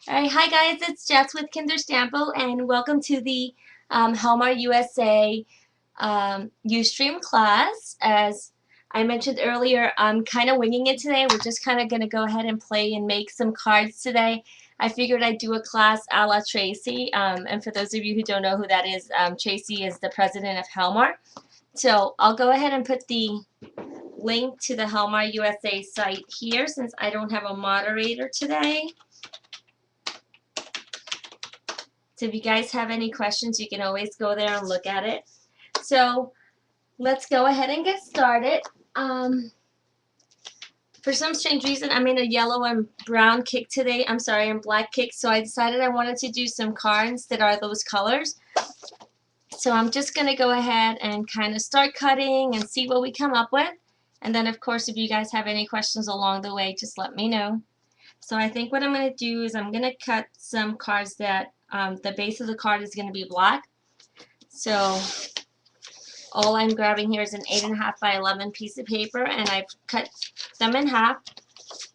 Alright, hi guys, it's Jess with Kinder Stampo, and welcome to the Helmar USA Ustream class. As I mentioned earlier, I'm kind of winging it today. We're just kind of going to go ahead and play and make some cards today. I figured I'd do a class a la Tracy, and for those of you who don't know who that is, Tracy is the president of Helmar. So I'll go ahead and put the link to the Helmar USA site here since I don't have a moderator today. So if you guys have any questions, you can always go there and look at it. So let's go ahead and get started. For some strange reason, I'm in a yellow and brown kick today. I'm sorry, and black kick. So I decided I wanted to do some cards that are those colors. So I'm just going to go ahead and kind of start cutting and see what we come up with. And then, of course, if you guys have any questions along the way, just let me know. So I think what I'm going to do is I'm going to cut some cards that the base of the card is going to be black. So all I'm grabbing here is an 8.5 by 11 piece of paper, and I've cut them in half.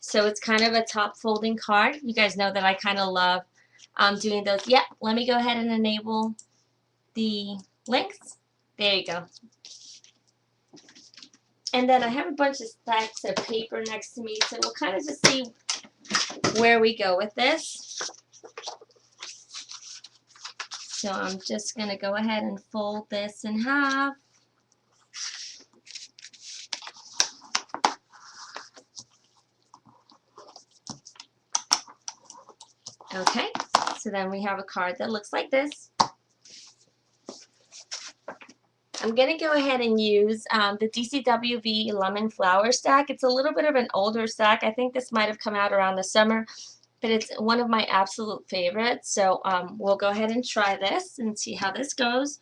So it's kind of a top folding card. You guys know that I kind of love doing those. Yeah, let me go ahead and enable the links. There you go. And then I have a bunch of stacks of paper next to me, so we'll kind of just see where we go with this. So I'm just going to go ahead and fold this in half. Okay, so then we have a card that looks like this. I'm going to go ahead and use the DCWV Lemon Flower stack. It's a little bit of an older stack. I think this might have come out around the summer, but it's one of my absolute favorites. So we'll go ahead and try this and see how this goes.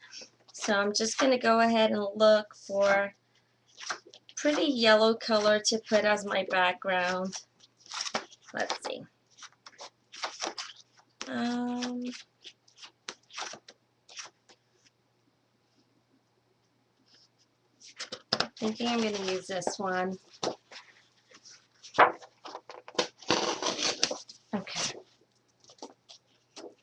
So I'm just going to go ahead and look for pretty yellow color to put as my background. Let's see. Thinking I'm going to use this one. Okay.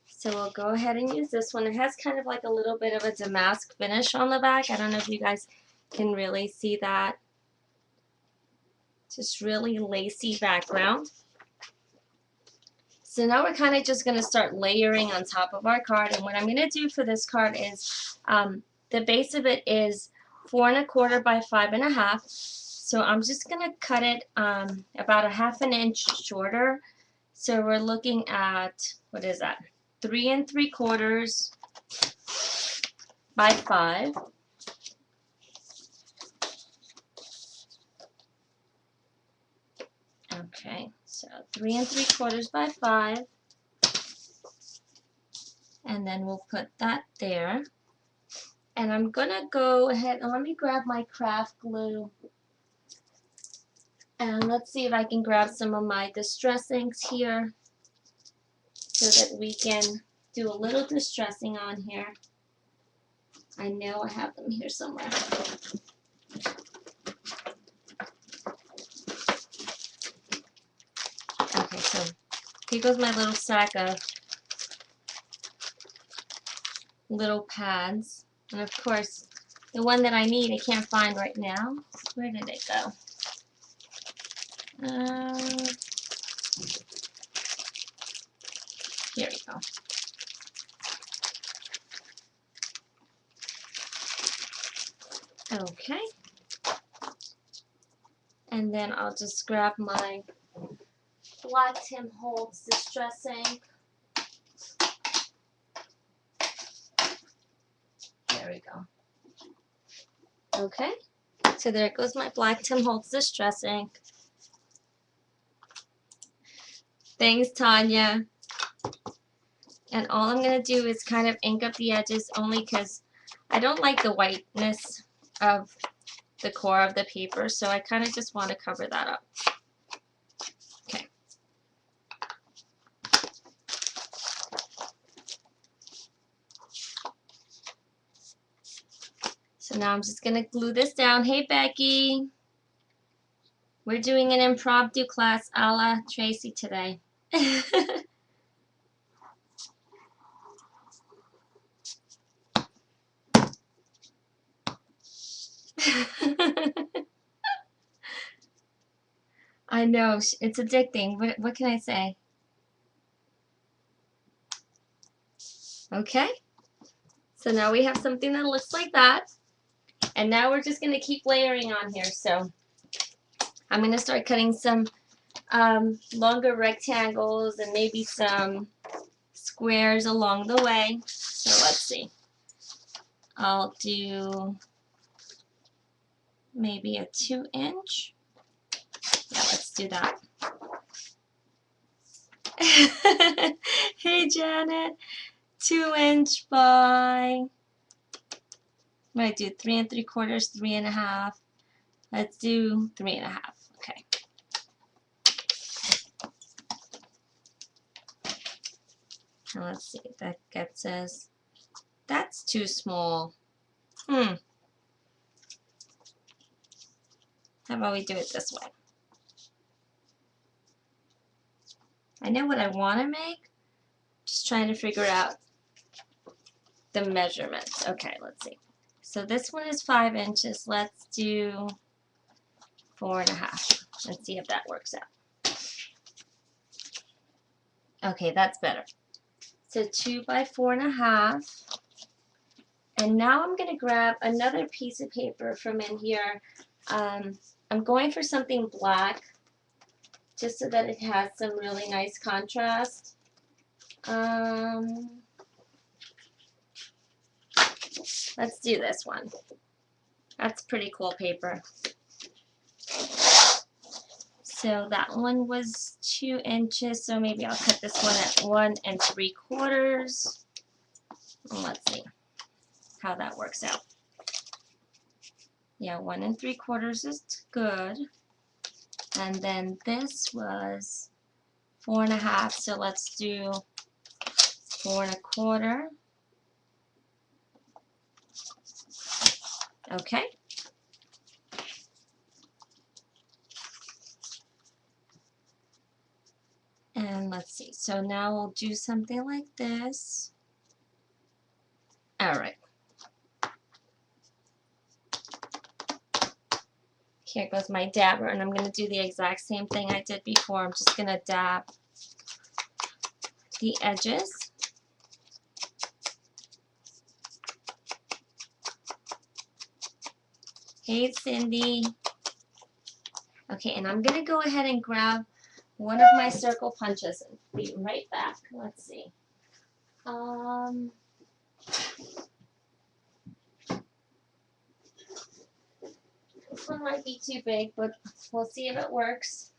So we'll go ahead and use this one. It has kind of like a little bit of a damask finish on the back. I don't know if you guys can really see that. Just really lacy background. So now we're kind of just going to start layering on top of our card. And what I'm going to do for this card is the base of it is 4 1/4 by 5 1/2. So I'm just going to cut it about a 1/2 inch shorter. So we're looking at, what is that? 3 3/4 by 5. Okay, so 3 3/4 by 5. And then we'll put that there. And I'm going to go ahead and let me grab my craft glue. And let's see if I can grab some of my distress inks here so that we can do a little distressing on here. I know I have them here somewhere. Okay, so here goes my little sack of little pads. And of course, the one that I need I can't find right now. Where did it go? Here we go. Okay. And then I'll just grab my black Tim Holtz distress ink. There we go. Okay. So there goes my black Tim Holtz distress ink. Thanks, Tanya. And all I'm going to do is kind of ink up the edges only because I don't like the whiteness of the core of the paper, so I kind of just want to cover that up. Okay. So now I'm just going to glue this down. Hey, Becky. We're doing an impromptu class a la Tracy today. I know, it's addicting. What can I say? Okay, so now we have something that looks like that. And now we're just going to keep layering on here. So I'm going to start cutting some longer rectangles and maybe some squares along the way. So let's see. I'll do maybe a 2-inch. Yeah, let's do that. Hey Janet, 2-inch by, what do I do, 3 3/4, 3.5. Let's do 3.5. Okay. Now let's see, that gets us, that's too small. How about we do it this way? I know what I want to make, just trying to figure out the measurements. Okay, let's see. So this one is 5 inches. Let's do 4.5. Let's see if that works out. Okay, that's better. So 2 by 4.5. And now I'm going to grab another piece of paper from in here. I'm going for something black, just so that it has some really nice contrast. Let's do this one. That's pretty cool paper. So that one was 2 inches, so maybe I'll cut this one at 1 3/4. And let's see how that works out. Yeah, 1 3/4 is good. And then this was 4.5, so let's do 4 1/4. Okay. And let's see, so now we'll do something like this. All right. Here goes my dabber, and I'm going to do the exact same thing I did before. I'm just going to dab the edges. Hey, Cindy. Okay, and I'm going to go ahead and grab one of my circle punches and be right back. Let's see. This one might be too big, but we'll see if it works.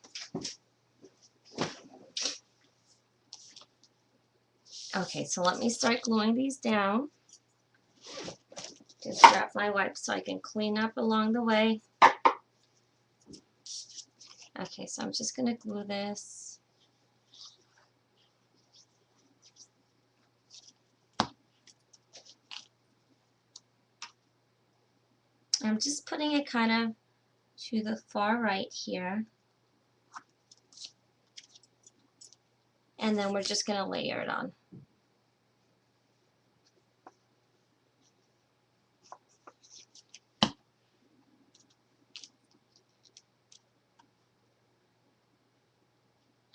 Okay, so let me start gluing these down. Just grab my wipes so I can clean up along the way. Okay, so I'm just going to glue this. I'm just putting it kind of to the far right here. And then we're just going to layer it on.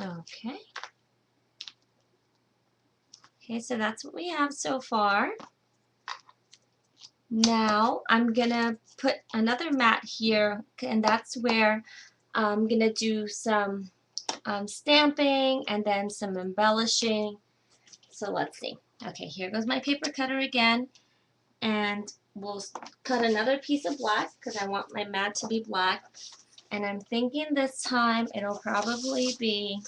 Okay. Okay, so that's what we have so far. Now I'm gonna put another mat here, and that's where I'm gonna do some stamping and then some embellishing. So let's see. Okay, here goes my paper cutter again, and we'll cut another piece of black because I want my mat to be black. And I'm thinking this time it'll probably be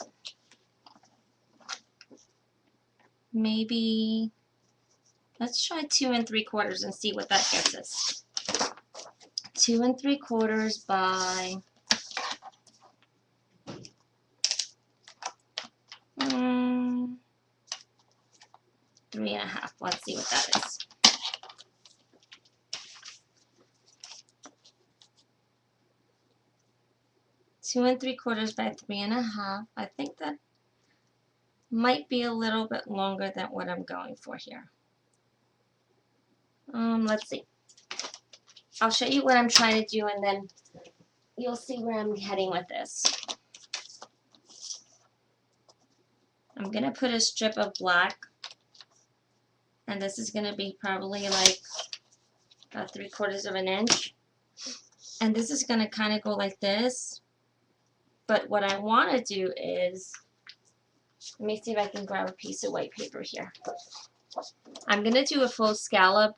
maybe, let's try 2 3/4 and see what that gets us. 2 3/4 by 3.5. Let's see what that is. Two and 3/4 by 3.5. I think that might be a little bit longer than what I'm going for here. Let's see. I'll show you what I'm trying to do, and then you'll see where I'm heading with this. I'm going to put a strip of black, and this is going to be probably like about 3/4 of an inch. And this is going to kind of go like this. But what I want to do is, let me see if I can grab a piece of white paper here. I'm going to do a full scallop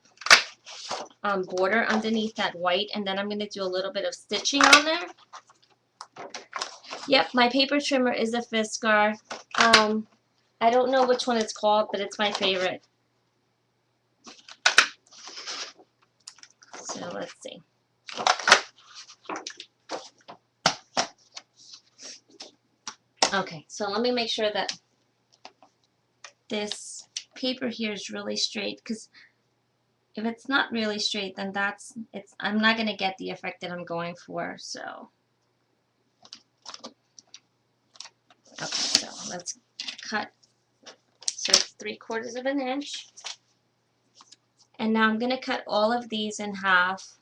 border underneath that white, and then I'm going to do a little bit of stitching on there. Yep, my paper trimmer is a Fiskar. I don't know which one it's called, but it's my favorite. So let's see. Okay, so let me make sure that this paper here is really straight, because if it's not really straight, then I'm not going to get the effect that I'm going for. So okay, so let's cut. So it's 3/4 of an inch. And now I'm going to cut all of these in half.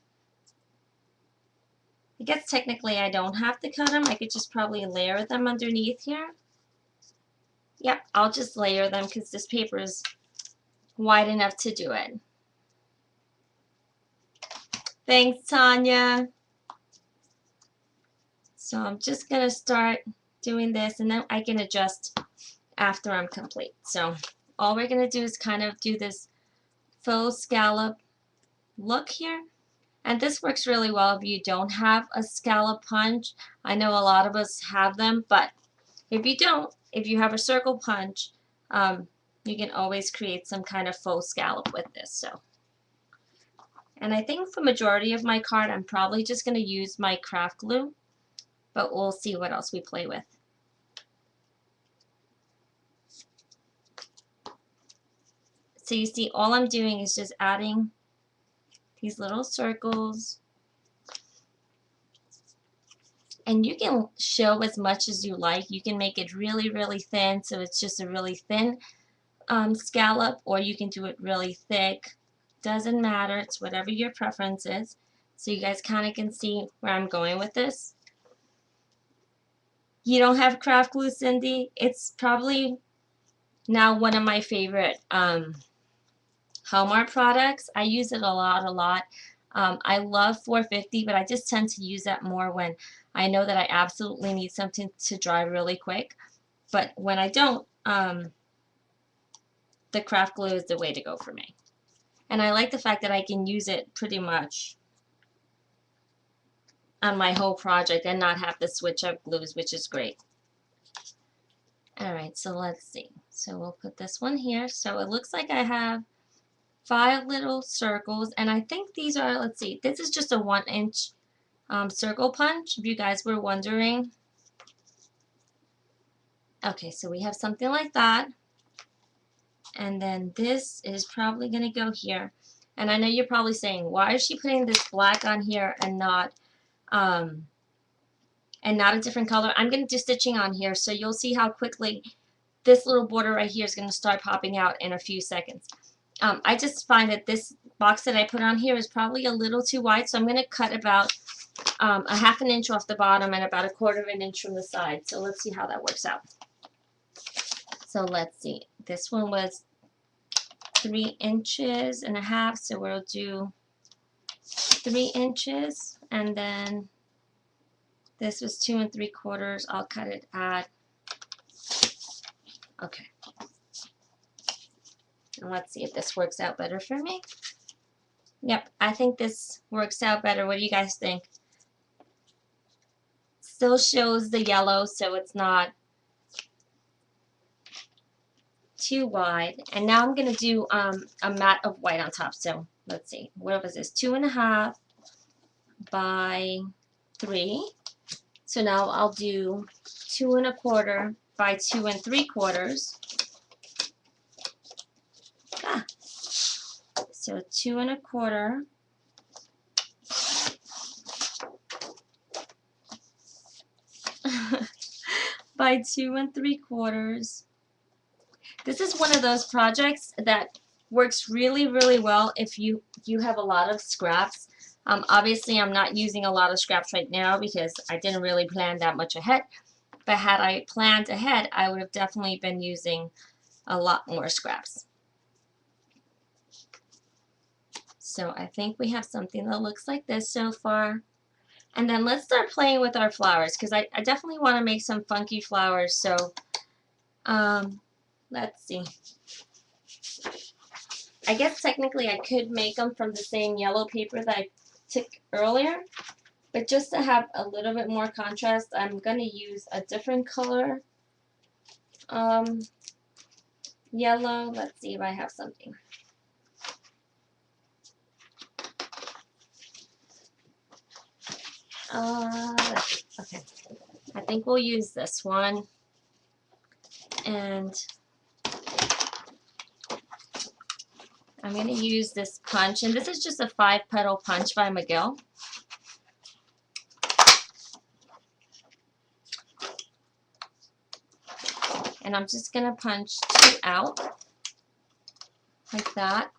I guess technically I don't have to cut them. I could just probably layer them underneath here. Yep, I'll just layer them because this paper is wide enough to do it. Thanks, Tanya. So I'm just going to start doing this, and then I can adjust after I'm complete. So all we're going to do is kind of do this faux scallop look here. And this works really well if you don't have a scallop punch. I know a lot of us have them, but if you don't, if you have a circle punch, you can always create some kind of faux scallop with this. So, and I think for majority of my card, I'm probably just going to use my craft glue, but we'll see what else we play with. So you see, all I'm doing is just adding these little circles. And you can show as much as you like. You can make it really, really thin, so it's just a really thin scallop, or you can do it really thick. Doesn't matter. It's whatever your preference is. So you guys kind of can see where I'm going with this. You don't have craft glue, Cindy? It's probably now one of my favorite Helmar products. I use it a lot. I love 450, but I just tend to use that more when I know that I absolutely need something to dry really quick. But when I don't, the craft glue is the way to go for me. And I like the fact that I can use it pretty much on my whole project and not have to switch up glues, which is great. Alright, so let's see. So we'll put this one here. So it looks like I have 5 little circles, and I think these are, let's see, this is just a 1-inch circle punch, if you guys were wondering. Okay, so we have something like that, and then this is probably going to go here. And I know you're probably saying, why is she putting this black on here and not a different color? I'm going to do stitching on here, so you'll see how quickly this little border right here is going to start popping out in a few seconds. I just find that this box that I put on here is probably a little too wide, so I'm going to cut about a 1/2 inch off the bottom and about 1/4 inch from the side. So let's see how that works out. So let's see. This one was 3.5 inches, so we'll do 3 inches, and then this was 2 3/4. I'll cut it at, okay. And let's see if this works out better for me. Yep, I think this works out better. What do you guys think? Still shows the yellow, so it's not too wide. And now I'm going to do a mat of white on top. So let's see, what was this? 2.5 by 3. So now I'll do 2 1/4 by 2 3/4. So 2 1/4 by 2 3/4. This is one of those projects that works really, really well if you have a lot of scraps. Obviously, I'm not using a lot of scraps right now because I didn't really plan that much ahead. But had I planned ahead, I would have definitely been using a lot more scraps. So I think we have something that looks like this so far. And then let's start playing with our flowers because I definitely want to make some funky flowers. So let's see. I guess technically I could make them from the same yellow paper that I took earlier. But just to have a little bit more contrast, I'm going to use a different color. Yellow. Let's see if I have something. Okay. I think we'll use this one. And I'm going to use this punch. And this is just a 5-petal punch by McGill. And I'm just going to punch 2 out. Like that.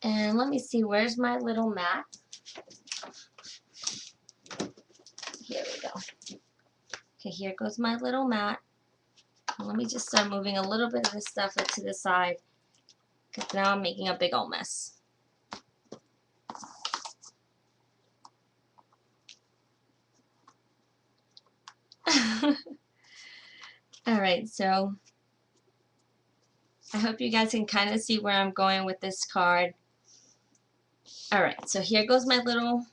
And let me see, where's my little mat? Here we go. Okay, here goes my little mat. Let me just start moving a little bit of this stuff to the side because now I'm making a big old mess. Alright, so I hope you guys can kind of see where I'm going with this card. Alright, so here goes my little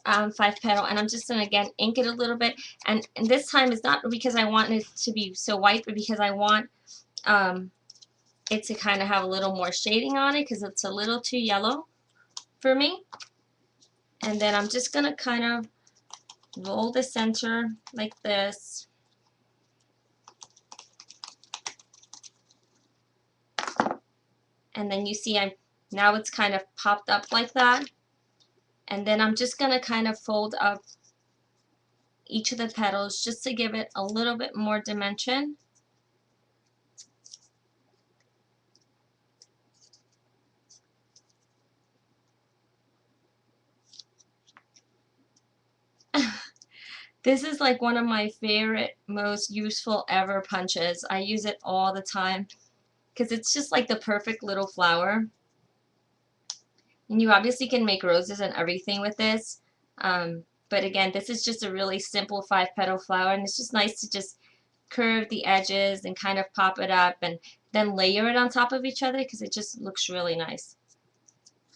5-petal, and I'm just going to again ink it a little bit, and this time it's not because I want it to be so white, but because I want it to kind of have a little more shading on it because it's a little too yellow for me. And then I'm just going to kind of roll the center like this. And then you see now it's kind of popped up like that. And then I'm just going to kind of fold up each of the petals just to give it a little bit more dimension. This is like one of my favorite, most useful ever punches. I use it all the time because it's just like the perfect little flower. And you obviously can make roses and everything with this. But again, this is just a really simple 5-petal flower, and it's just nice to just curve the edges and kind of pop it up and then layer it on top of each other because it just looks really nice.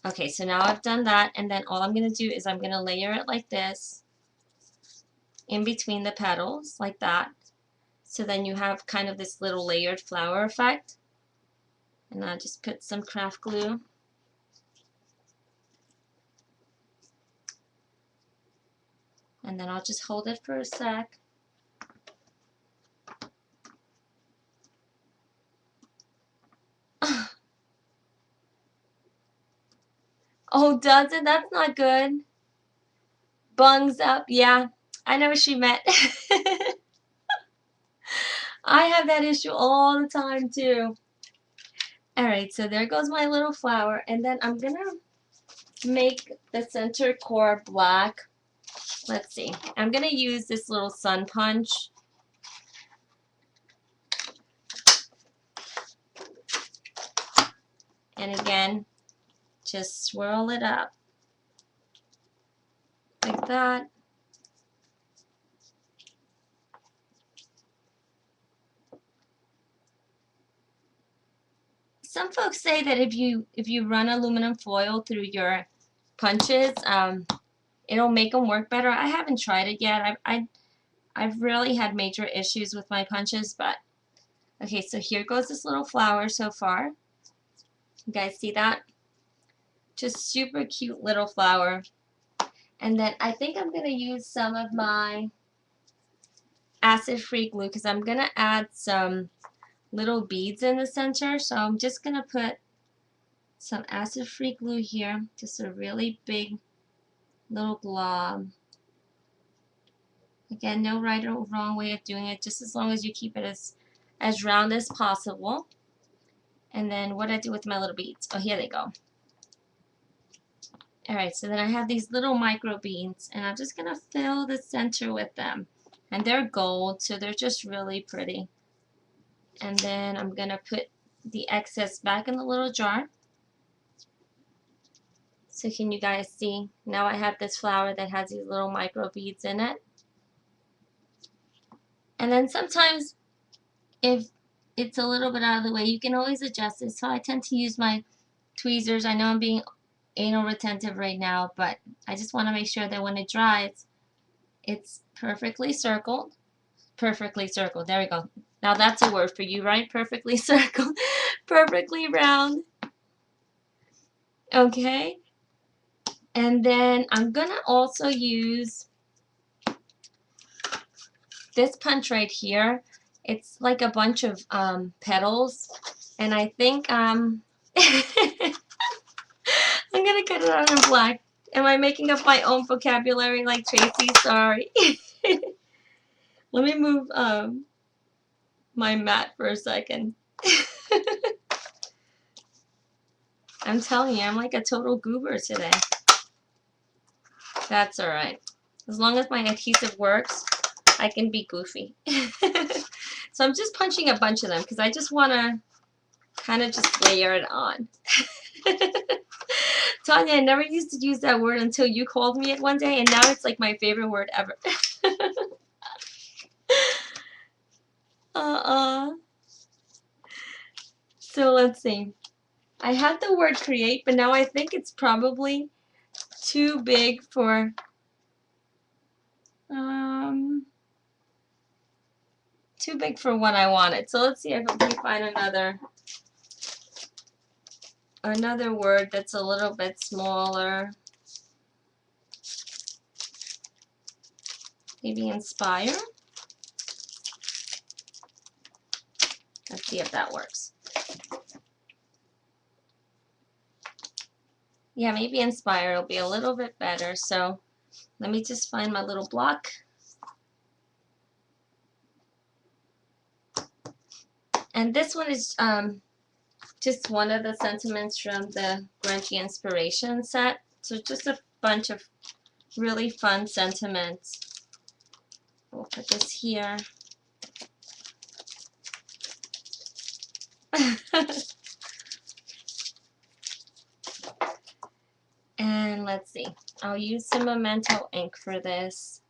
Okay, so now I've done that, and then all I'm going to do is I'm going to layer it like this in between the petals, like that. So then you have kind of this little layered flower effect. And I'll just put some craft glue. And then I'll just hold it for a sec. Oh, does it? That's not good. Bungs up. Yeah, I know what she meant. I have that issue all the time too. Alright, so there goes my little flower. And then I'm going to make the center core black. Let's see. I'm going to use this little sun punch. And again, just swirl it up like that. Some folks say that if you run aluminum foil through your punches, it'll make them work better. I haven't tried it yet. I've really had major issues with my punches, but okay. So here goes this little flower so far. You guys see that? Just super cute little flower. And then I think I'm gonna use some of my acid-free glue because I'm gonna add some little beads in the center. So I'm just gonna put some acid-free glue here, just a really big little glob. Again, no right or wrong way of doing it, just as long as you keep it as round as possible. And then what do I do with my little beads? Oh, here they go. Alright, so then I have these little micro beads, and I'm just going to fill the center with them. And they're gold, so they're just really pretty. And then I'm going to put the excess back in the little jar. So can you guys see? Now I have this flower that has these little micro beads in it. And then sometimes if it's a little bit out of the way, you can always adjust it. So I tend to use my tweezers. I know I'm being anal retentive right now, but I just want to make sure that when it dries, it's perfectly circled. Perfectly circled. There we go. Now that's a word for you, right? Perfectly circled. Perfectly round. Okay. And then I'm going to also use this punch right here. It's like a bunch of petals. And I think I'm going to cut it out in black. Am I making up my own vocabulary like Tracy? Sorry. Let me move my mat for a second. I'm telling you, I'm like a total goober today. That's alright. As long as my adhesive works, I can be goofy. So I'm just punching a bunch of them because I just want to kind of just layer it on. Tanya, I never used to use that word until you called me it one day, and now it's like my favorite word ever. So let's see. I had the word create, but now I think it's probably too big for what I wanted. So let's see if we can find another word that's a little bit smaller. Maybe inspire. Let's see if that works. Yeah, maybe inspire will be a little bit better. So let me just find my little block. And this one is just one of the sentiments from the Grungy Inspiration set. So just a bunch of really fun sentiments. We'll put this here. And let's see. I'll use some Memento ink for this.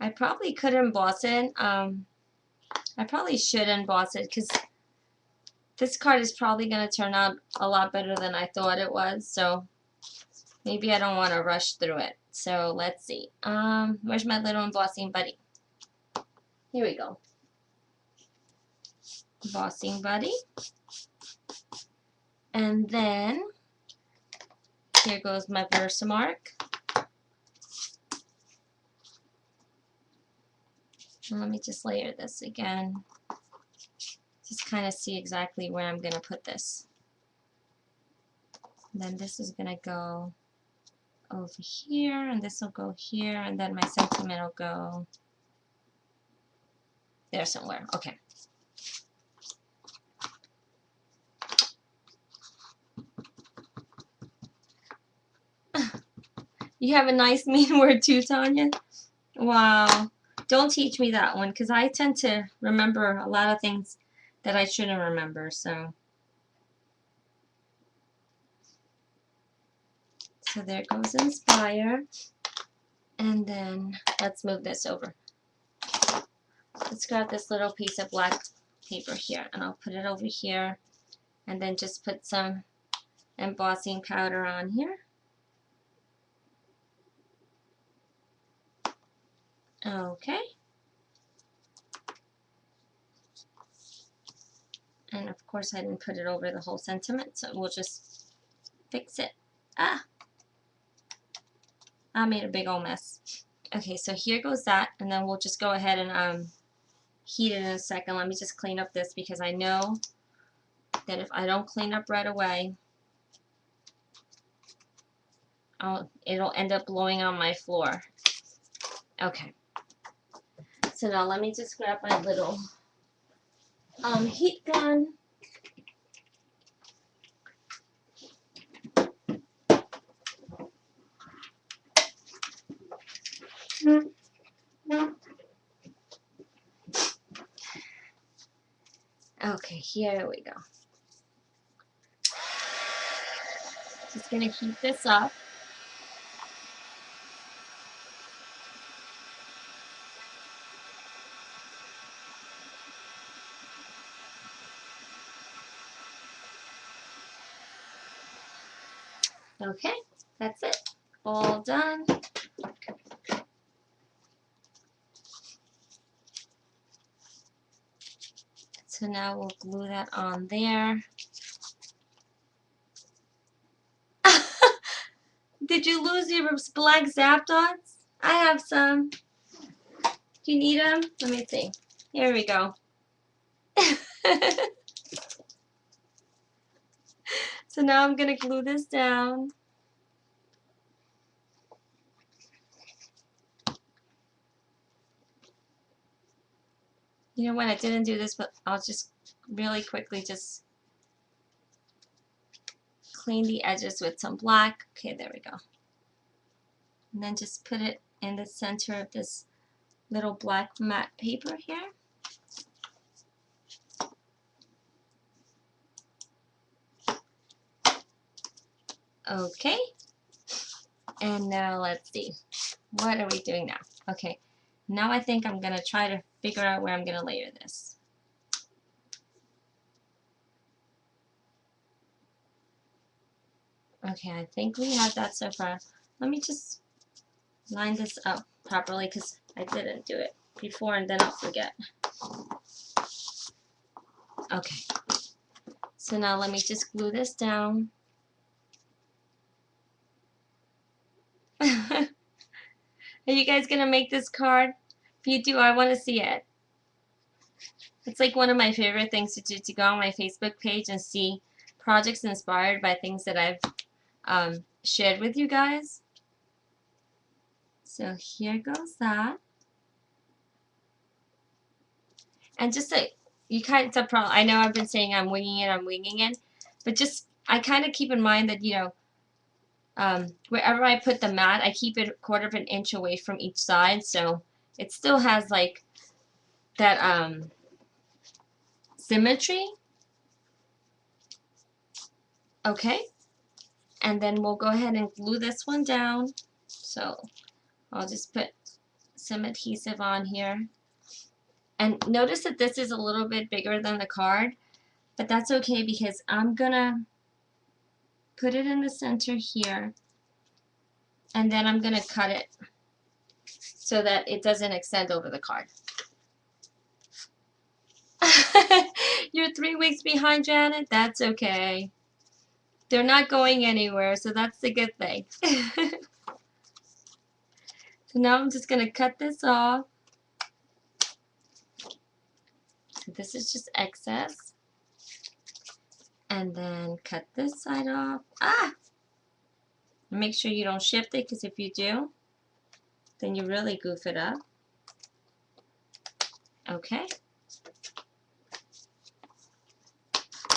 I probably could emboss it. I probably should emboss it because this card is probably going to turn out a lot better than I thought it was. So maybe I don't want to rush through it. So let's see. Where's my little embossing buddy? Here we go. Embossing buddy. And then here goes my Versamark. And let me just layer this again. Just kind of see exactly where I'm going to put this. And then this is going to go over here, and this will go here, and then my sentiment will go there somewhere. Okay. You have a nice mean word too, Tanya? Wow. Don't teach me that one, because I tend to remember a lot of things that I shouldn't remember, so. So there goes inspire. And then let's move this over. Let's grab this little piece of black paper here, and I'll put it over here, and then just put some embossing powder on here. Okay. And of course I didn't put it over the whole sentiment, so we'll just fix it. Ah! I made a big old mess. Okay, so here goes that, and then we'll just go ahead and heat it in a second. Let me just clean up this because I know that if I don't clean up right away, it'll end up blowing on my floor. Okay. So now let me just grab my little heat gun. Okay, here we go. Just gonna heat this up. Okay, that's it. All done. So now we'll glue that on there. Did you lose your black zap dots? I have some. Do you need them? Let me see. Here we go. So now I'm going to glue this down. You know what? I didn't do this, but I'll just really quickly just clean the edges with some black. Okay, there we go. And then just put it in the center of this little black matte paper here. Okay. And now let's see. What are we doing now? Okay. Now I think I'm going to try to figure out where I'm going to layer this. Okay, I think we have that so far. Let me just line this up properly because I didn't do it before and then I'll forget. Okay. So now let me just glue this down. Are you guys going to make this card? If you do, I want to see it. It's like one of my favorite things to do, to go on my Facebook page and see projects inspired by things that I've shared with you guys. So here goes that. And just like, you kind of, I know I've been saying I'm winging it, but just, I kind of keep in mind that, you know, wherever I put the mat, I keep it 1/4 of an inch away from each side, so it still has like that symmetry. Okay, and then we'll go ahead and glue this one down. So I'll just put some adhesive on here. And notice that this is a little bit bigger than the card, but that's okay because I'm gonna put it in the center here, and then I'm gonna cut it so that it doesn't extend over the card. You're 3 weeks behind, Janet? That's okay. They're not going anywhere, so that's the good thing. So now I'm just gonna cut this off. So this is just excess. And then cut this side off. Ah! Make sure you don't shift it, because if you do, then you really goof it up. Okay.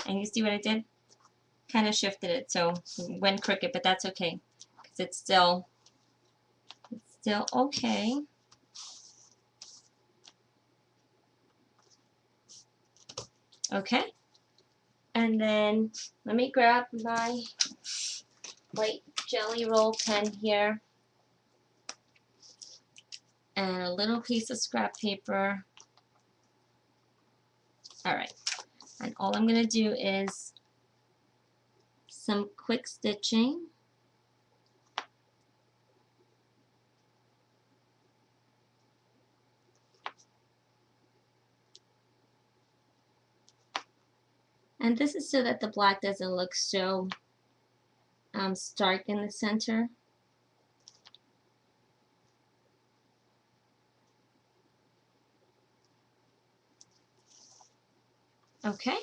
And you see what I did? Kind of shifted it, so it went crooked, but that's okay, because it's still okay. Okay. And then let me grab my white jelly roll pen here and a little piece of scrap paper. Alright, and all I'm going to do is some quick stitching. And this is so that the black doesn't look so stark in the center. Okay.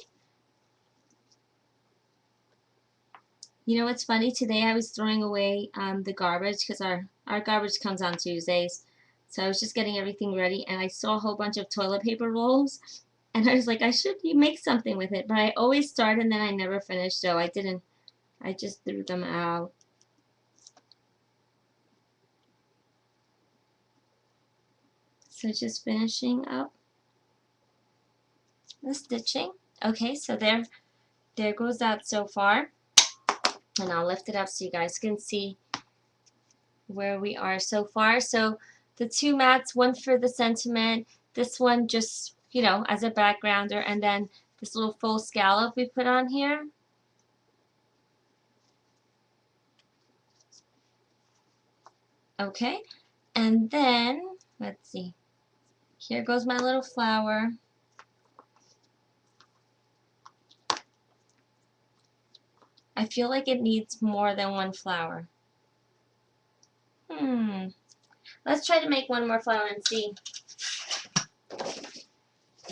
You know what's funny? Today I was throwing away the garbage because our garbage comes on Tuesdays. So I was just getting everything ready and I saw a whole bunch of toilet paper rolls and I was like, I should make something with it. But I always start and then I never finish, so I didn't. I just threw them out. So just finishing up the stitching. Okay, so there goes that so far. And I'll lift it up so you guys can see where we are so far. So the two mats, one for the sentiment, this one just, you know, as a backgrounder, and then this little full scallop we put on here. Okay, and then, let's see, here goes my little flower. I feel like it needs more than one flower. Let's try to make one more flower and see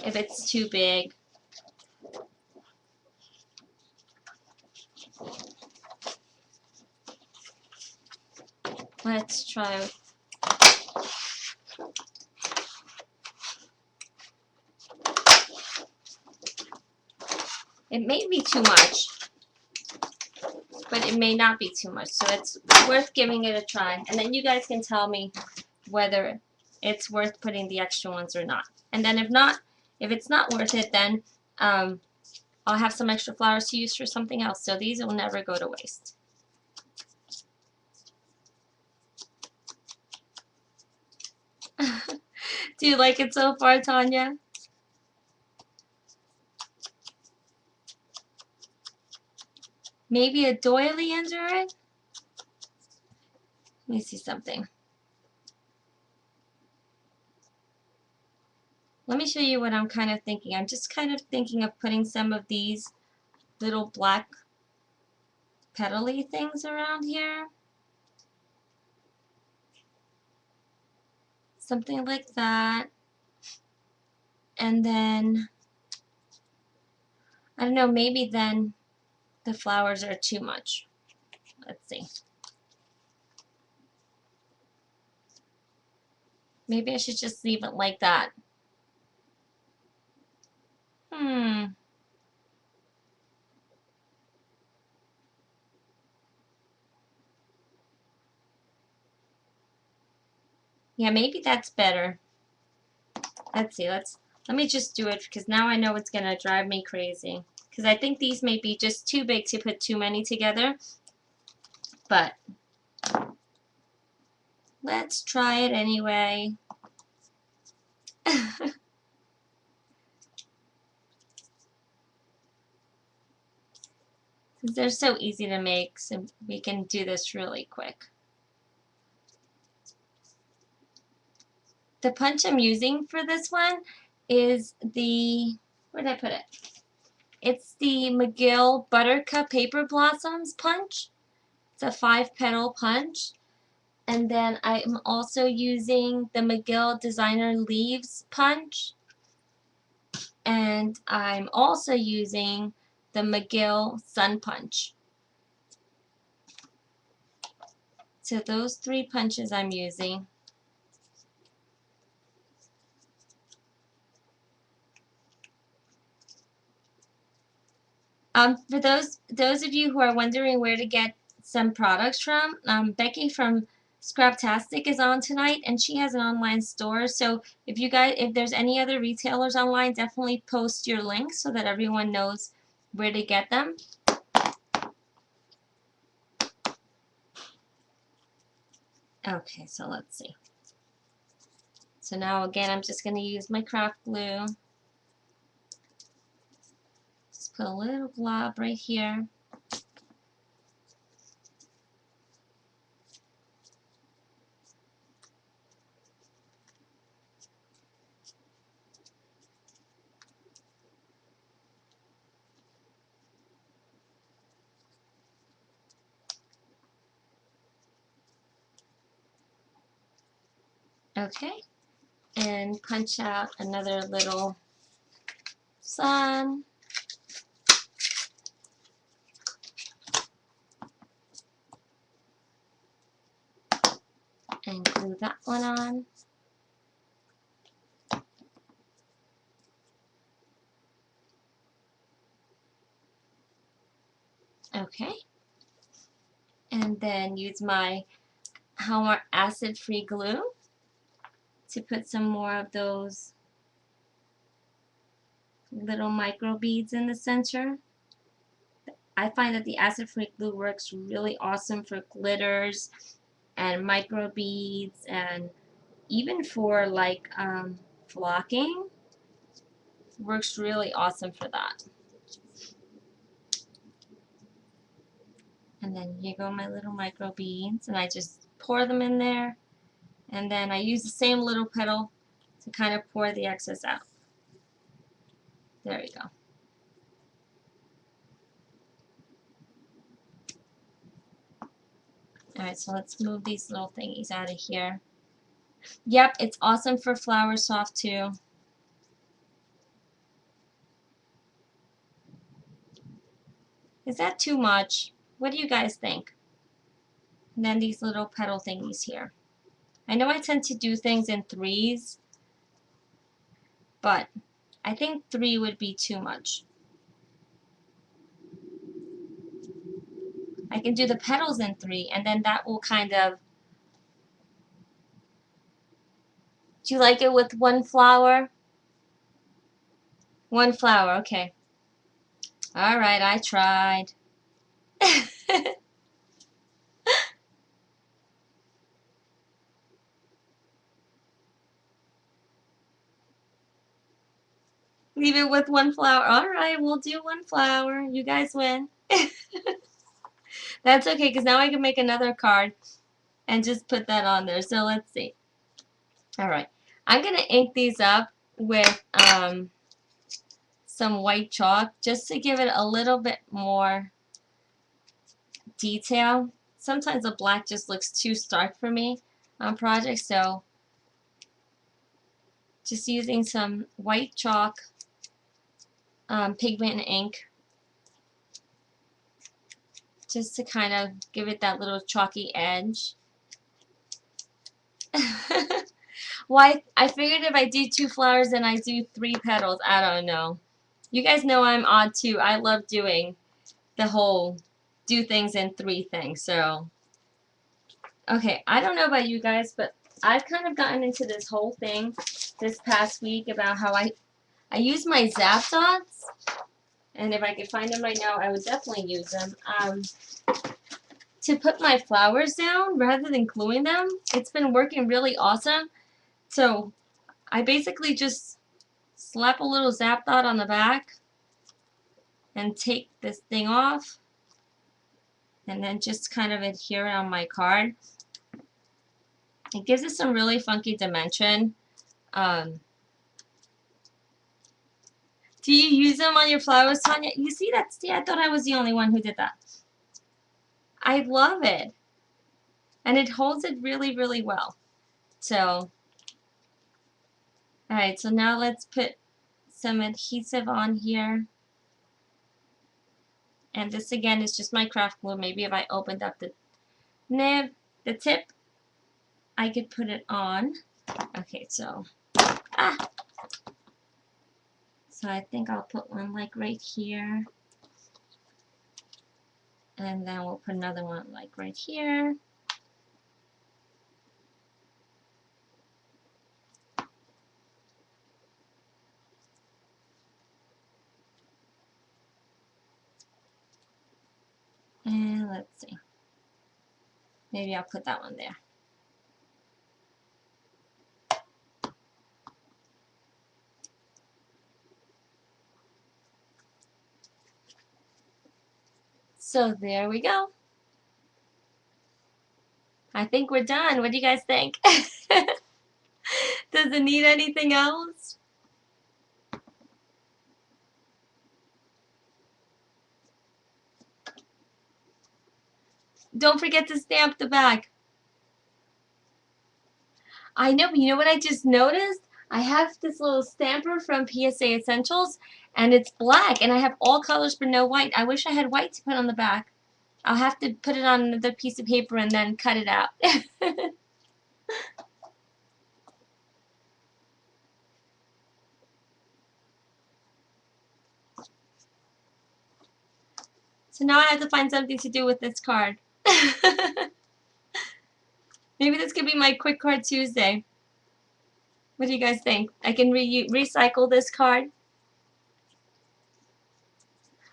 if it's too big. Let's try. It may be too much, but it may not be too much, so it's worth giving it a try. And then you guys can tell me whether it's worth putting the extra ones or not. And then if it's not worth it, then I'll have some extra flowers to use for something else. So these will never go to waste. Do you like it so far, Tanya? Maybe a doily under it? Let me see something. Let me show you what I'm kind of thinking. I'm just kind of thinking of putting some of these little black petally things around here. Something like that. And then, I don't know, maybe then the flowers are too much. Let's see. Maybe I should just leave it like that. Yeah, maybe that's better. Let's see, let me just do it because now I know it's gonna drive me crazy. Because I think these may be just too big to put too many together. But let's try it anyway. They're so easy to make, so we can do this really quick. The punch I'm using for this one is the, where did I put it? It's the McGill Buttercup Paper Blossoms punch. It's a 5-petal punch. And then I'm also using the McGill Designer Leaves punch. And I'm also using the McGill Sun punch. So those 3 punches I'm using. For those of you who are wondering where to get some products from, Becky from Scraptastic is on tonight, and she has an online store. So if there's any other retailers online, definitely post your links so that everyone knows where to get them. Okay, so let's see. So now again, I'm just going to use my craft glue. Just put a little blob right here. Okay, and punch out another little sun. And glue that one on. Okay. And then use my Helmar acid-free glue to put some more of those little micro beads in the center. I find that the acid-free glue works really awesome for glitters and micro beads, and even for like flocking. Works really awesome for that. And then here go my little micro beads, and I just pour them in there, and then I use the same little petal to kind of pour the excess out. There we go. Alright, so let's move these little thingies out of here. Yep, it's awesome for Flower Soft too. Is that too much? What do you guys think? And then these little petal thingies here. I know I tend to do things in threes, but I think 3 would be too much. I can do the petals in 3, and then that will kind of... Do you like it with one flower? One flower, okay. Alright, I tried. Leave it with one flower. Alright, we'll do one flower. You guys win. That's okay, because now I can make another card and just put that on there. So let's see. Alright, I'm going to ink these up with some white chalk just to give it a little bit more detail. Sometimes the black just looks too stark for me on projects, so just using some white chalk pigment and ink just to kind of give it that little chalky edge. Why? I figured if I do 2 flowers and I do 3 petals, I don't know. You guys know I'm odd too. I love doing the whole do things in 3 things. So, okay, I don't know about you guys, but I've kind of gotten into this whole thing this past week about how I use my zap dots, and if I could find them right now, I would definitely use them, to put my flowers down rather than gluing them. It's been working really awesome. So I basically just slap a little zap dot on the back and take this thing off, and then just kind of adhere it on my card. It gives it some really funky dimension. Do you use them on your flowers, Tanya? You see that? See, I thought I was the only one who did that. I love it. And it holds it really, really well. So, alright, so now let's put some adhesive on here. And this again is just my craft glue. Maybe if I opened up the nib, the tip, I could put it on. Okay, so, so I think I'll put one like right here. And then we'll put another one like right here. And let's see. Maybe I'll put that one there. So there we go. I think we're done. What do you guys think? Does it need anything else? Don't forget to stamp the back. I know, but you know what I just noticed? I have this little stamper from PSA Essentials, and it's black, and I have all colors but no white. I wish I had white to put on the back. I'll have to put it on another piece of paper and then cut it out. So now I have to find something to do with this card. Maybe this could be my Quick Card Tuesday. What do you guys think? I can recycle this card?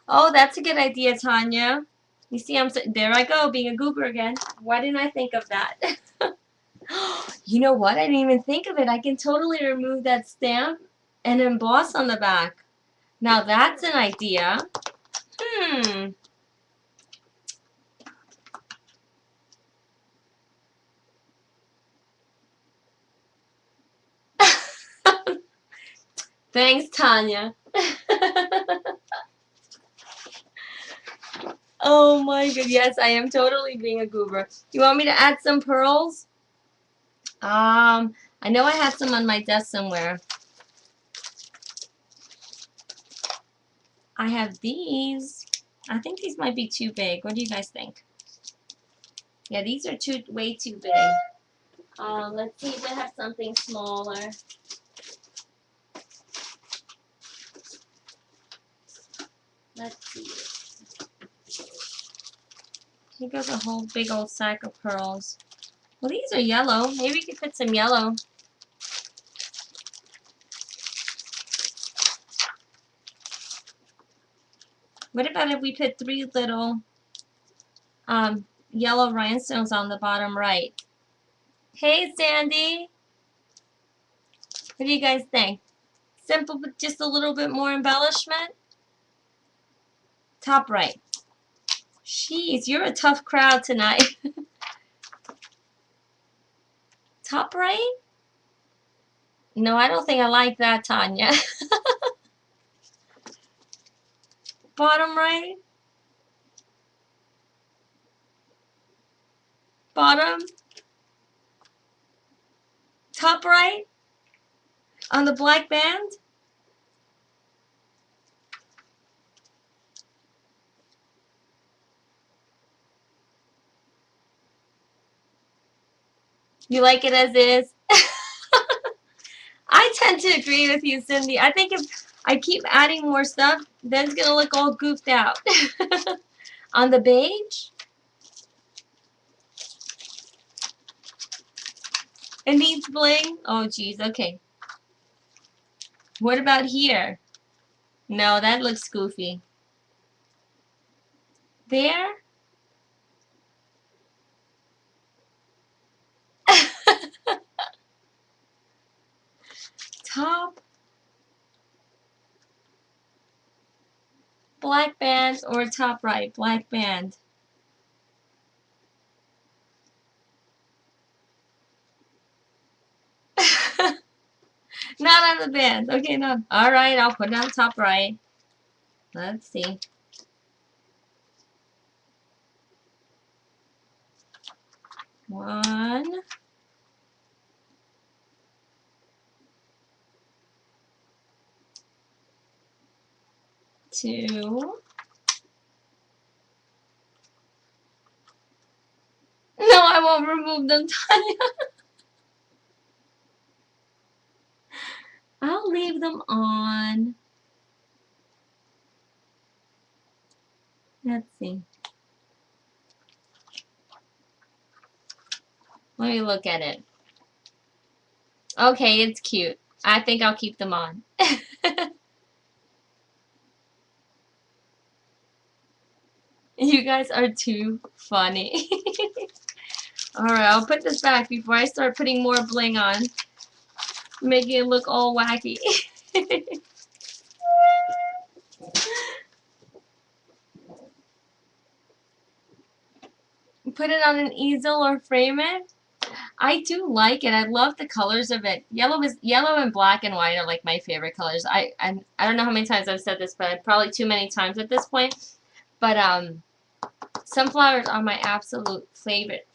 Oh, that's a good idea, Tanya. You see, there I go, being a goober again. Why didn't I think of that? You know what? I didn't even think of it. I can totally remove that stamp and emboss on the back. Now that's an idea. Hmm. Thanks, Tanya. Oh my god, yes, I am totally being a goober. You want me to add some pearls? I know I have some on my desk somewhere. I have these. I think these might be too big. What do you guys think? Yeah, these are way too big. Let's see if I have something smaller. Let's see. Here goes a whole big old sack of pearls. Well, these are yellow. Maybe we could put some yellow. What about if we put 3 little yellow rhinestones on the bottom right? Hey, Sandy. What do you guys think? Simple, but just a little bit more embellishment? Top right. Jeez, you're a tough crowd tonight. Top right? No, I don't think I like that, Tanya. Bottom right? Bottom? Top right? On the black band? You like it as is? I tend to agree with you, Cindy. I think if I keep adding more stuff, then it's going to look all goofed out. On the beige? It needs bling? Oh, geez. Okay. What about here? No, that looks goofy. There? Top? Black band or top right? Black band. Not on the band. Okay, no. All right, I'll put it on top right. Let's see. One. Two. No, I won't remove them, Tanya. I'll leave them on. Let's see. Let me look at it. Okay, it's cute. I think I'll keep them on. You guys are too funny. Alright, I'll put this back before I start putting more bling on. Making it look all wacky. Put it on an easel or frame it. I do like it. I love the colors of it. Yellow and black and white are like my favorite colors. I don't know how many times I've said this, but probably too many times at this point. But sunflowers are my absolute favorite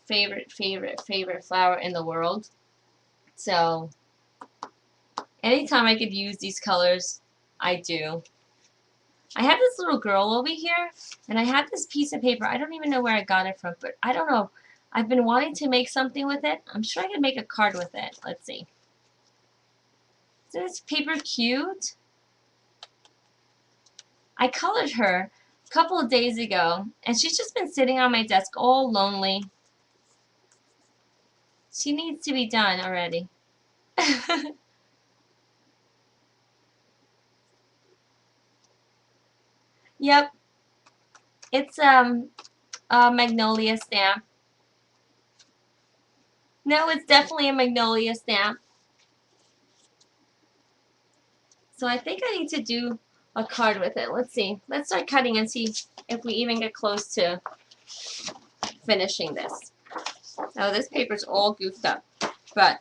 flower in the world. So anytime I could use these colors, I do. I have this little girl over here, and I have this piece of paper. I don't even know where I got it from, but I don't know. I've been wanting to make something with it. I'm sure I can make a card with it. Let's see. Isn't this paper cute? I colored her a couple of days ago, and she's just been sitting on my desk all lonely. She needs to be done already. Yep, It's a magnolia stamp. No, it's definitely a magnolia stamp. So I think I need to do a card with it. Let's see. Let's start cutting and see if we even get close to finishing this. Oh, this paper's all goofed up, but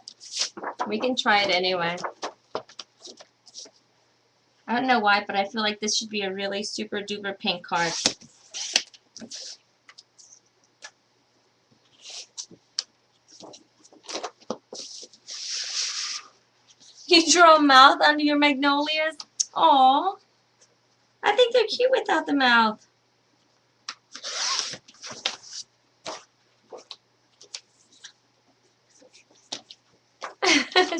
we can try it anyway. I don't know why, but I feel like this should be a really super duper pink card. You draw a mouth under your magnolias? Aww. I think they're cute without the mouth.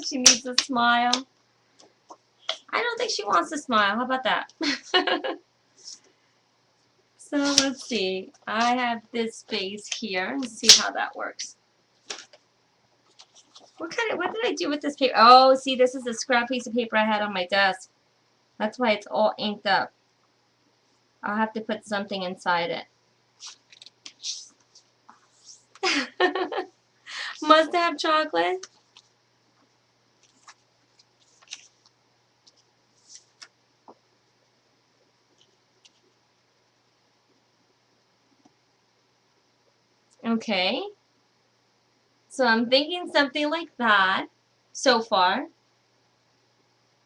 She needs a smile. I don't think she wants to smile. How about that? So let's see. I have this space here. Let's see how that works. What did I do with this paper? Oh, see, this is a scrap piece of paper I had on my desk. That's why it's all inked up. I'll have to put something inside it. Must have chocolate. Okay. So I'm thinking something like that so far.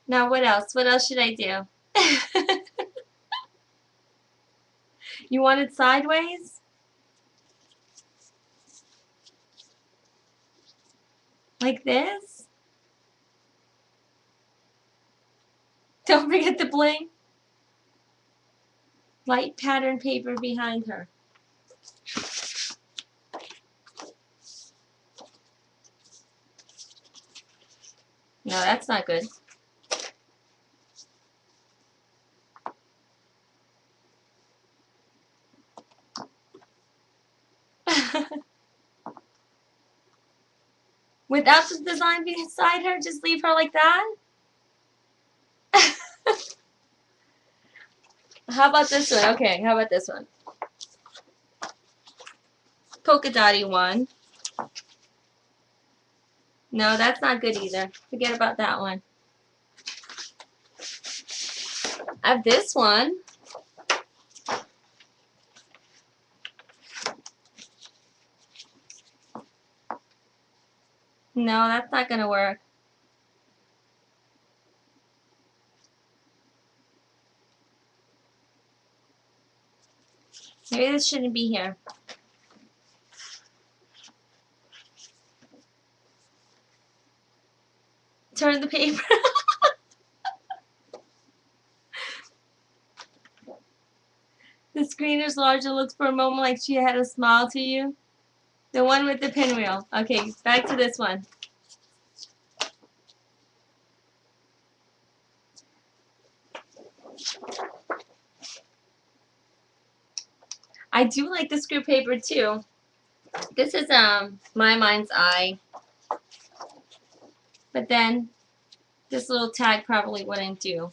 Now what else? What else should I do? You want it sideways? Like this? Don't forget the bling. Light pattern paper behind her. No, that's not good. Without the design beside her, just leave her like that? How about this one? Okay, how about this one? Polka dotty one. No, that's not good either. Forget about that one. I have this one. No, that's not gonna work. Maybe this shouldn't be here. Turn the paper. The screen is large. It looks for a moment like she had a smile to you. The one with the pinwheel. Okay, back to this one. I do like the screw paper too. This is My Mind's Eye. But then this little tag probably wouldn't do.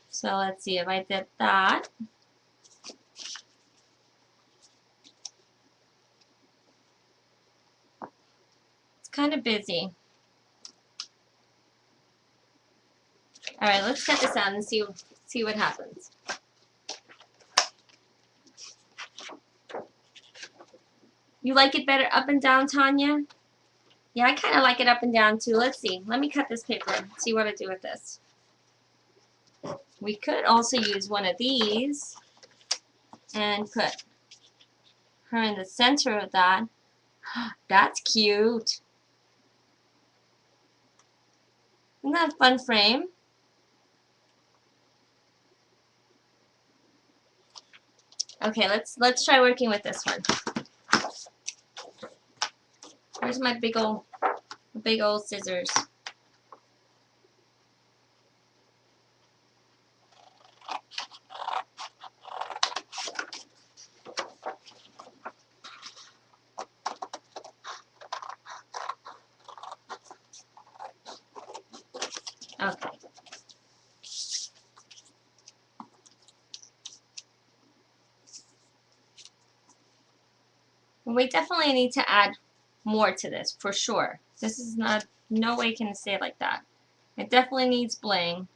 So let's see if I did that. It's kind of busy. Alright, let's cut this out and see what happens. You like it better up and down, Tanya? Yeah, I kind of like it up and down too. Let's see. Let me cut this paper and see what I do with this. We could also use one of these and put her in the center of that. That's cute. Isn't that a fun frame? Okay, let's try working with this one. Where's my big old scissors? Okay. We definitely need to add more to this, for sure. This is not, no way can I say it like that. It definitely needs bling.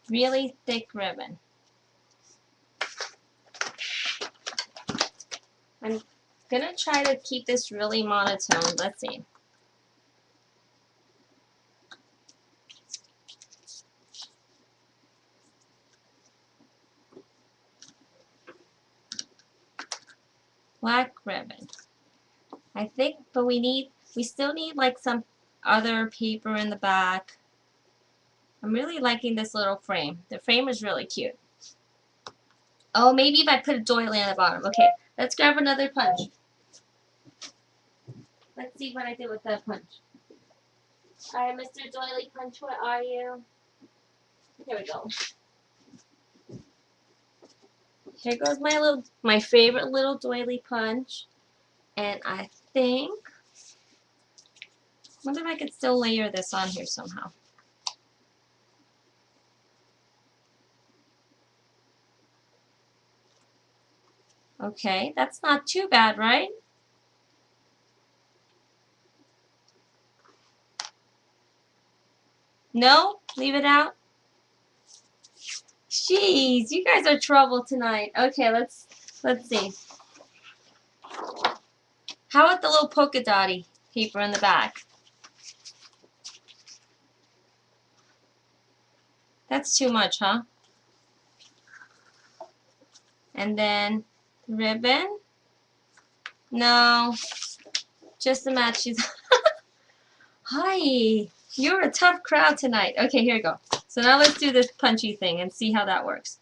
Really thick ribbon. I'm gonna try to keep this really monotone. Let's see. Black ribbon. I think, but we still need like some other paper in the back. I'm really liking this little frame. The frame is really cute. Oh, maybe if I put a doily on the bottom. Okay, let's grab another punch. Let's see what I did with that punch. Alright, Mr. Doily Punch, what are you? Here we go. Here goes my favorite little doily punch. And I think, wonder if I could still layer this on here somehow. Okay, that's not too bad, right? No? Leave it out? Jeez, you guys are trouble tonight. Okay, let's see. How about the little polka dotty paper in the back? That's too much, huh? And then ribbon? No, just the matches. Hi, you're a tough crowd tonight. Okay, here we go. So now let's do this punchy thing and see how that works.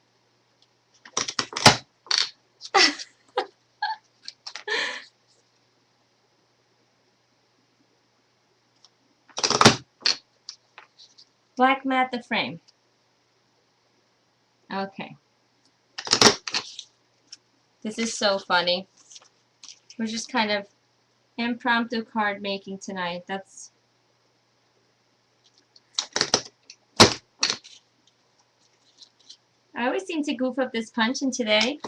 Black mat the frame. Okay. This is so funny. We're just kind of impromptu card making tonight. That's I always seem to goof up this punch, and today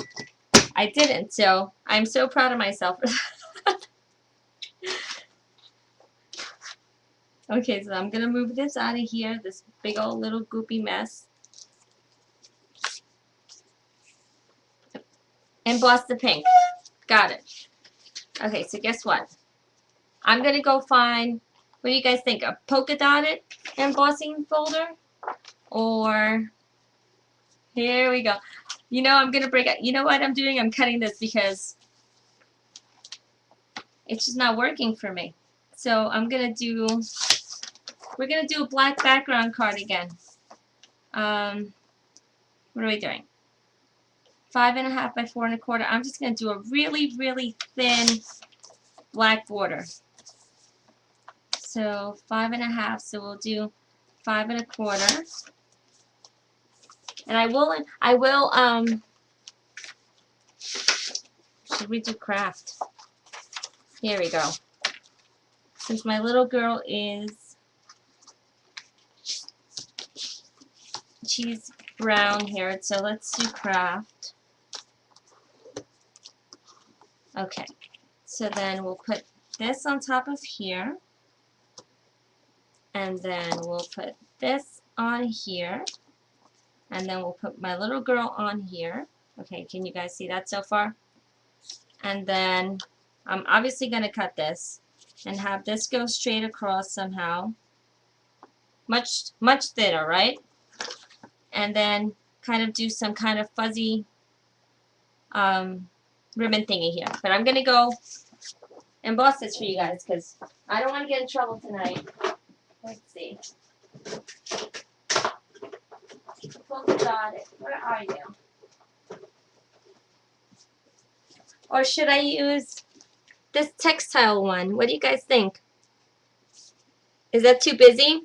I didn't, so I'm so proud of myself. Okay, so I'm gonna move this out of here, this big old little goopy mess. Emboss the pink. Got it. Okay, so guess what? I'm gonna go find, what do you guys think? A polka dotted embossing folder? Or, here we go. You know, I'm gonna break out. You know what I'm doing? I'm cutting this because it's just not working for me. So I'm gonna do, we're gonna do a black background card again. What are we doing? 5.5 by 4 1/4. I'm just gonna do a really, really thin black border. So 5.5. So we'll do 5 1/4. And I will should we do craft? Here we go. Since my little girl is, she's brown haired, so let's do craft. Okay, so then we'll put this on top of here, and then we'll put this on here, and then we'll put my little girl on here. Okay, can you guys see that so far? And then I'm obviously going to cut this and have this go straight across somehow. Much thinner, right? And then kind of do some kind of fuzzy ribbon thingy here. But I'm going to go emboss this for you guys because I don't want to get in trouble tonight. Let's see. Polka dotted. Where are you? Or should I use this textile one? What do you guys think? Is that too busy?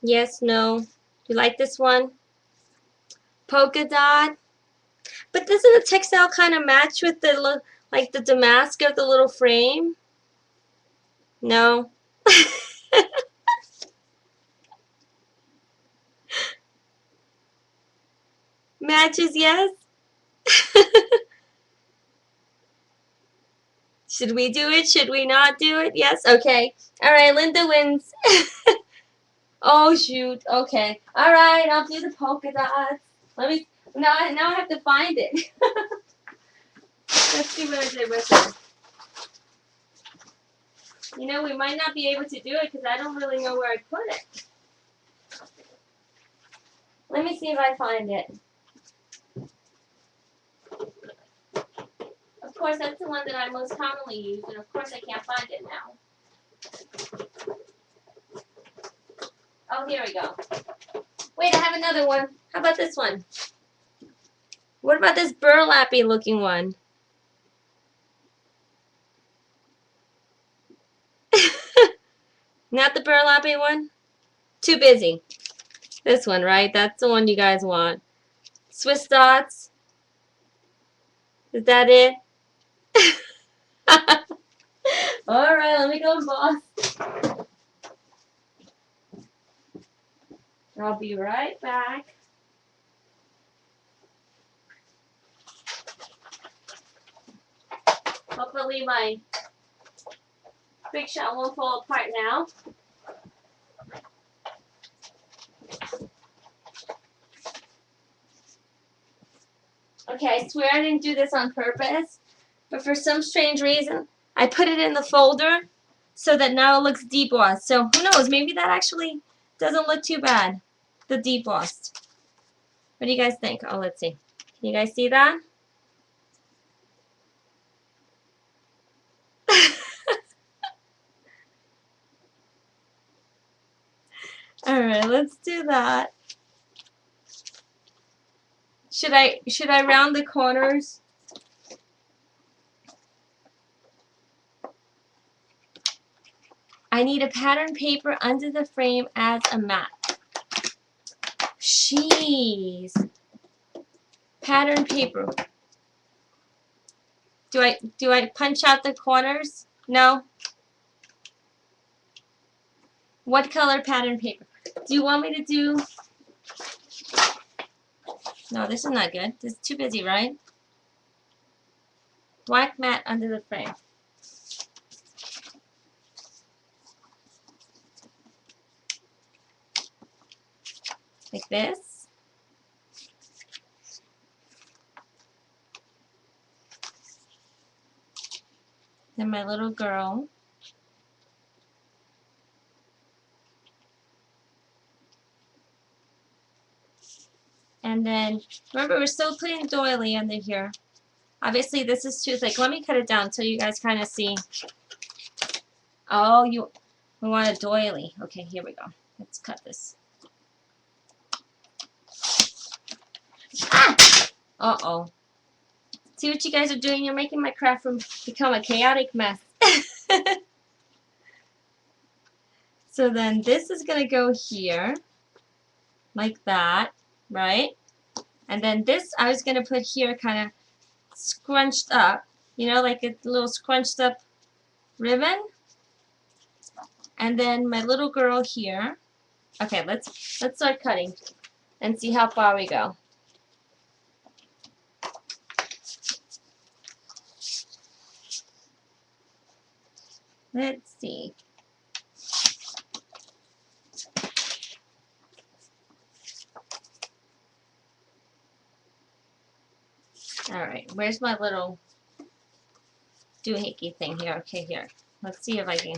Yes, no. You like this one? Polka dot. But doesn't the textile kind of match with the like the damask of the little frame? No. Matches, yes. Should we do it? Should we not do it? Yes. Okay. All right. Linda wins. Oh shoot. Okay. All right. I'll do the polka dots. Let me. Now I have to find it. Let's see what I did with it. You know, we might not be able to do it because I don't really know where I put it. Let me see if I find it. Of course, that's the one that I most commonly use, and of course I can't find it now. Oh, here we go. Wait, I have another one. How about this one? What about this burlappy looking one? Not the burlappy one? Too busy. This one, right? That's the one you guys want. Swiss dots. Is that it? Alright, let me go boss. I'll be right back. Hopefully my big shot won't fall apart now. Okay, I swear I didn't do this on purpose, but for some strange reason, I put it in the folder so that now it looks debossed. So who knows, maybe that actually doesn't look too bad, the debossed. What do you guys think? Oh, let's see. Can you guys see that? Alright, let's do that. Should I round the corners? I need a pattern paper under the frame as a mat. Jeez. Pattern paper. Do I punch out the corners? No? What color pattern paper? Do you want me to do... No, this is not good. This is too busy, right? Black mat under the frame. Like this. Then my little girl. And then, remember, we're still putting doily under here. Obviously, this is too thick. Let me cut it down so you guys kind of see. Oh, we want a doily. Okay, here we go. Let's cut this. Ah! Uh-oh. See what you guys are doing? You're making my craft room become a chaotic mess. So then this is going to go here, like that, right? And then this I was going to put here kind of scrunched up, you know, like a little scrunched up ribbon. And then my little girl here. Okay, let's start cutting and see how far we go. Let's see. Alright, where's my little doohickey thing here? Okay, here. Let's see if I can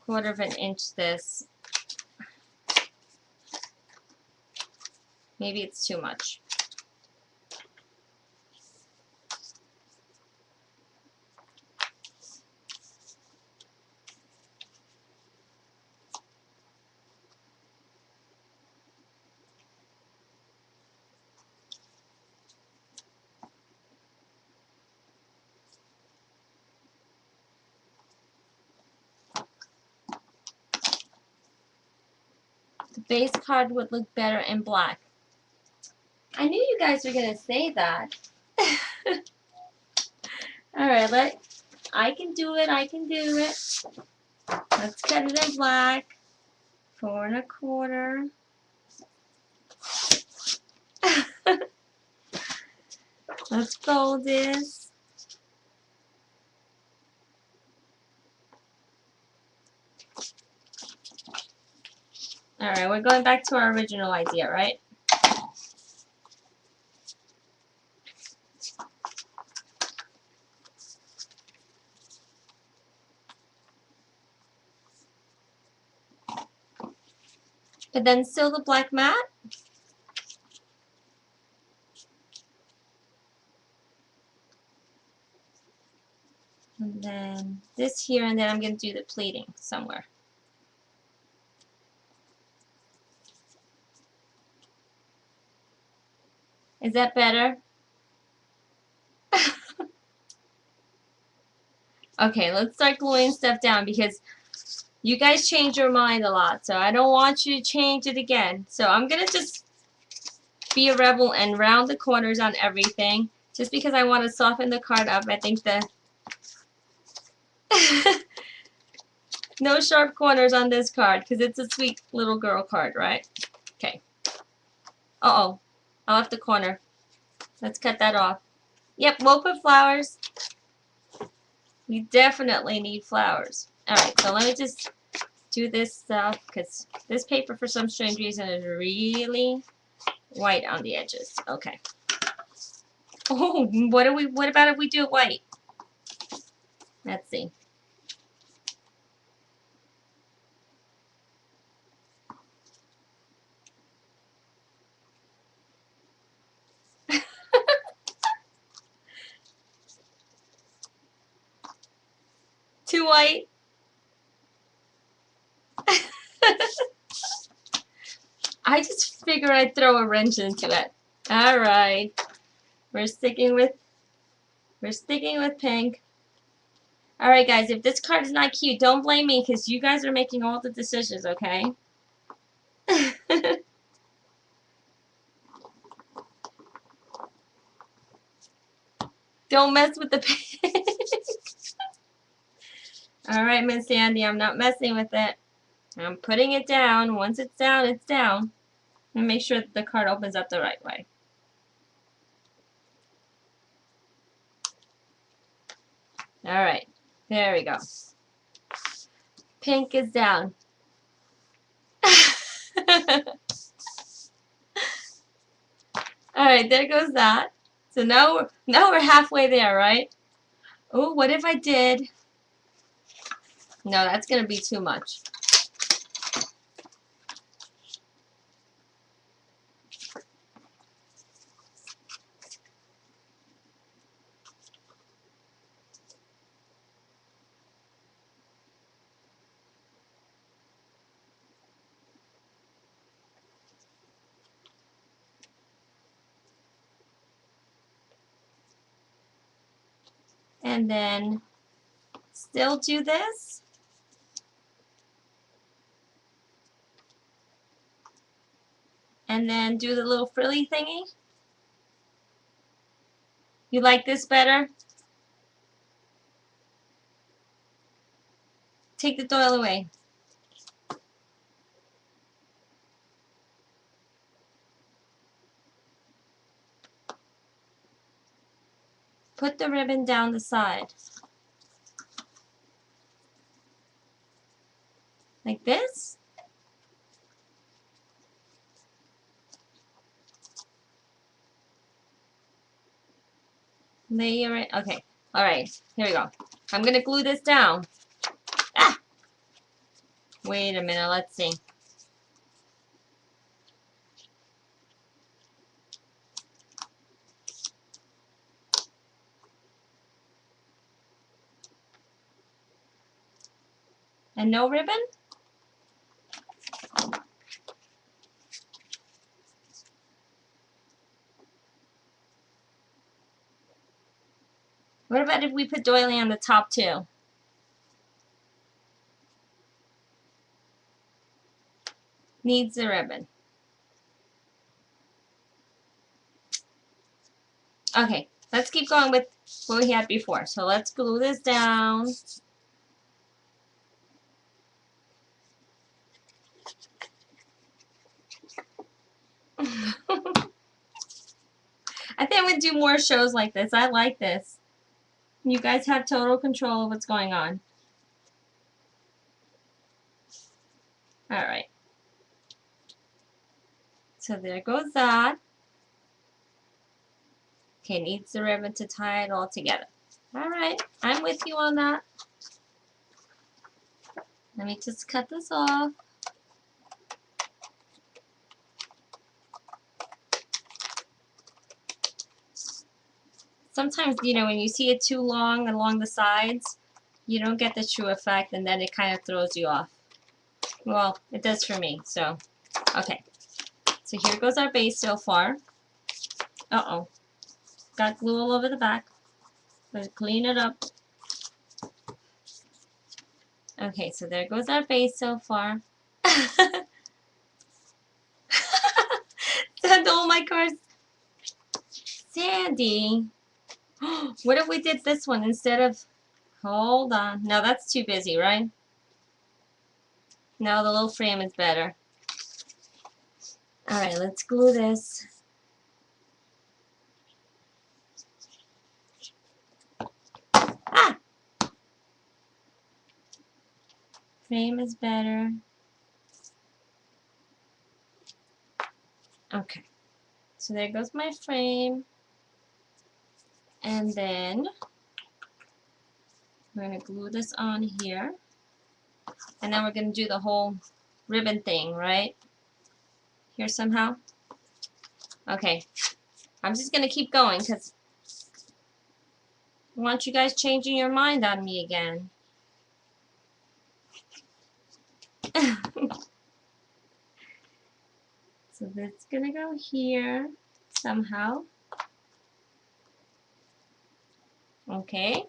1/4 of an inch this. Maybe it's too much. base card would look better in black. I knew you guys were going to say that. Alright, I can do it, I can do it. Let's cut it in black. 4 1/4. Let's fold this. Alright, we're going back to our original idea, right? But then still the black mat. And then this here, and then I'm going to do the pleating somewhere. Is that better? Okay, let's start gluing stuff down because you guys change your mind a lot, so I don't want you to change it again. So I'm going to just be a rebel and round the corners on everything just because I want to soften the card up. I think the no sharp corners on this card because it's a sweet little girl card, right? Okay. Uh-oh. I left the corner. Let's cut that off. Yep, we'll put flowers. We definitely need flowers. Alright, so let me just do this stuff because this paper for some strange reason is really white on the edges. Okay. Oh, what about if we do it white? Let's see. Too white? I just figured I'd throw a wrench into it. Alright. We're sticking with pink. Alright guys, if this card is not cute, don't blame me because you guys are making all the decisions, okay? Don't mess with the pink. Alright, Miss Sandy, I'm not messing with it. I'm putting it down. Once it's down, it's down. And make sure that the card opens up the right way. Alright, there we go. Pink is down. Alright, there goes that. So now we're halfway there, right? Oh, what if I did? No, that's going to be too much. And then still do this. And then do the little frilly thingy. You like this better? Take the doil away. Put the ribbon down the side. Like this. Layer it. Okay. Alright. Here we go. I'm going to glue this down. Ah! Wait a minute. Let's see. And no ribbon? What about if we put doily on the top too? needs the ribbon. Okay, let's keep going with what we had before. So let's glue this down. I think I'm going to do more shows like this. I like this. You guys have total control of what's going on. Alright. So there goes that. Okay, needs the ribbon to tie it all together. Alright, I'm with you on that. Let me just cut this off. Sometimes, you know, when you see it too long along the sides, you don't get the true effect, and then it kind of throws you off. Well, it does for me, so, okay. So here goes our base so far. Uh-oh. Got glue all over the back. Let's clean it up. Okay, so there goes our base so far. Send all my cards. Sandy. What if we did this one instead of... Hold on. No, that's too busy, right? No, the little frame is better. Alright, let's glue this. Ah! Frame is better. Okay. So there goes my frame. And then we're going to glue this on here. And then we're going to do the whole ribbon thing, right? Here somehow. Okay. I'm just going to keep going because I want you guys changing your mind on me again. So that's going to go here somehow. Okay.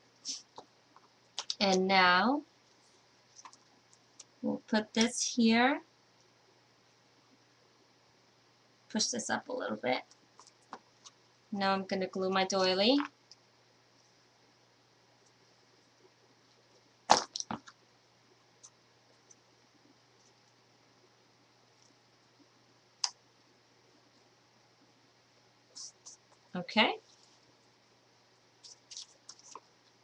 And now we'll put this here. Push this up a little bit. Now I'm going to glue my doily. Okay.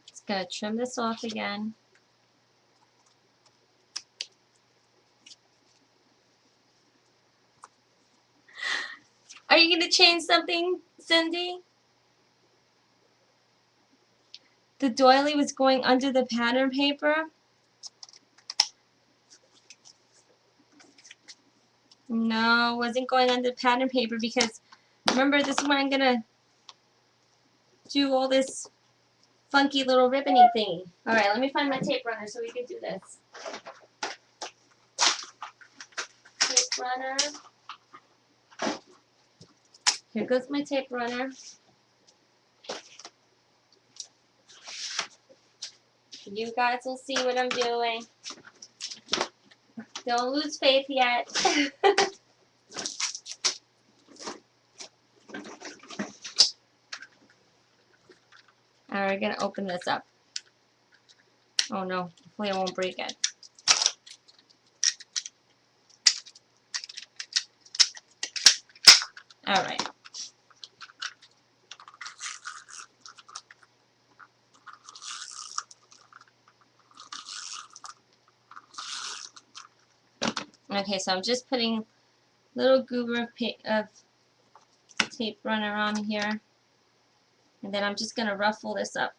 Just going to trim this off again. Are you going to change something, Cindy? The doily was going under the pattern paper? No, it wasn't going under pattern paper because remember, this is when I'm going to do all this funky little ribbony thingy. Alright, let me find my tape runner so we can do this. Tape runner. Here goes my tape runner. You guys will see what I'm doing. Don't lose faith yet. Alright, we're going to open this up. Oh no, hopefully I won't break it. Alright. Okay, so I'm just putting a little goober of tape runner on here. And then I'm just going to ruffle this up.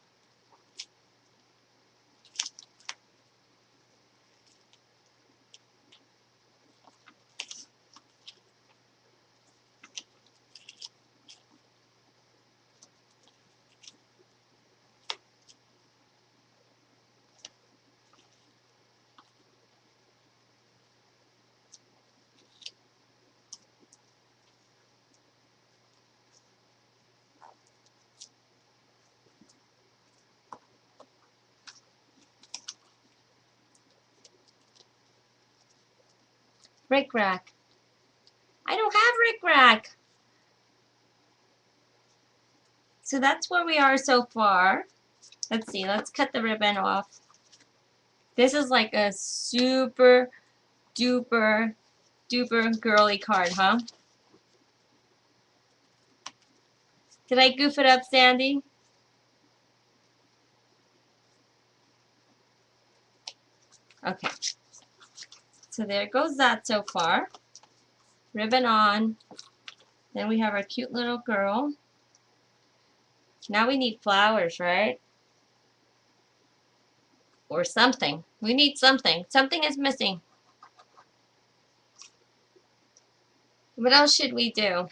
Brick rack. rack. So that's where we are so far. Let's see, let's cut the ribbon off. This is like a super duper duper girly card, huh? Did I goof it up, Sandy? Okay. So there goes that so far. Ribbon on. Then we have our cute little girl. Now we need flowers, right? Or something. We need something. Something is missing. What else should we do?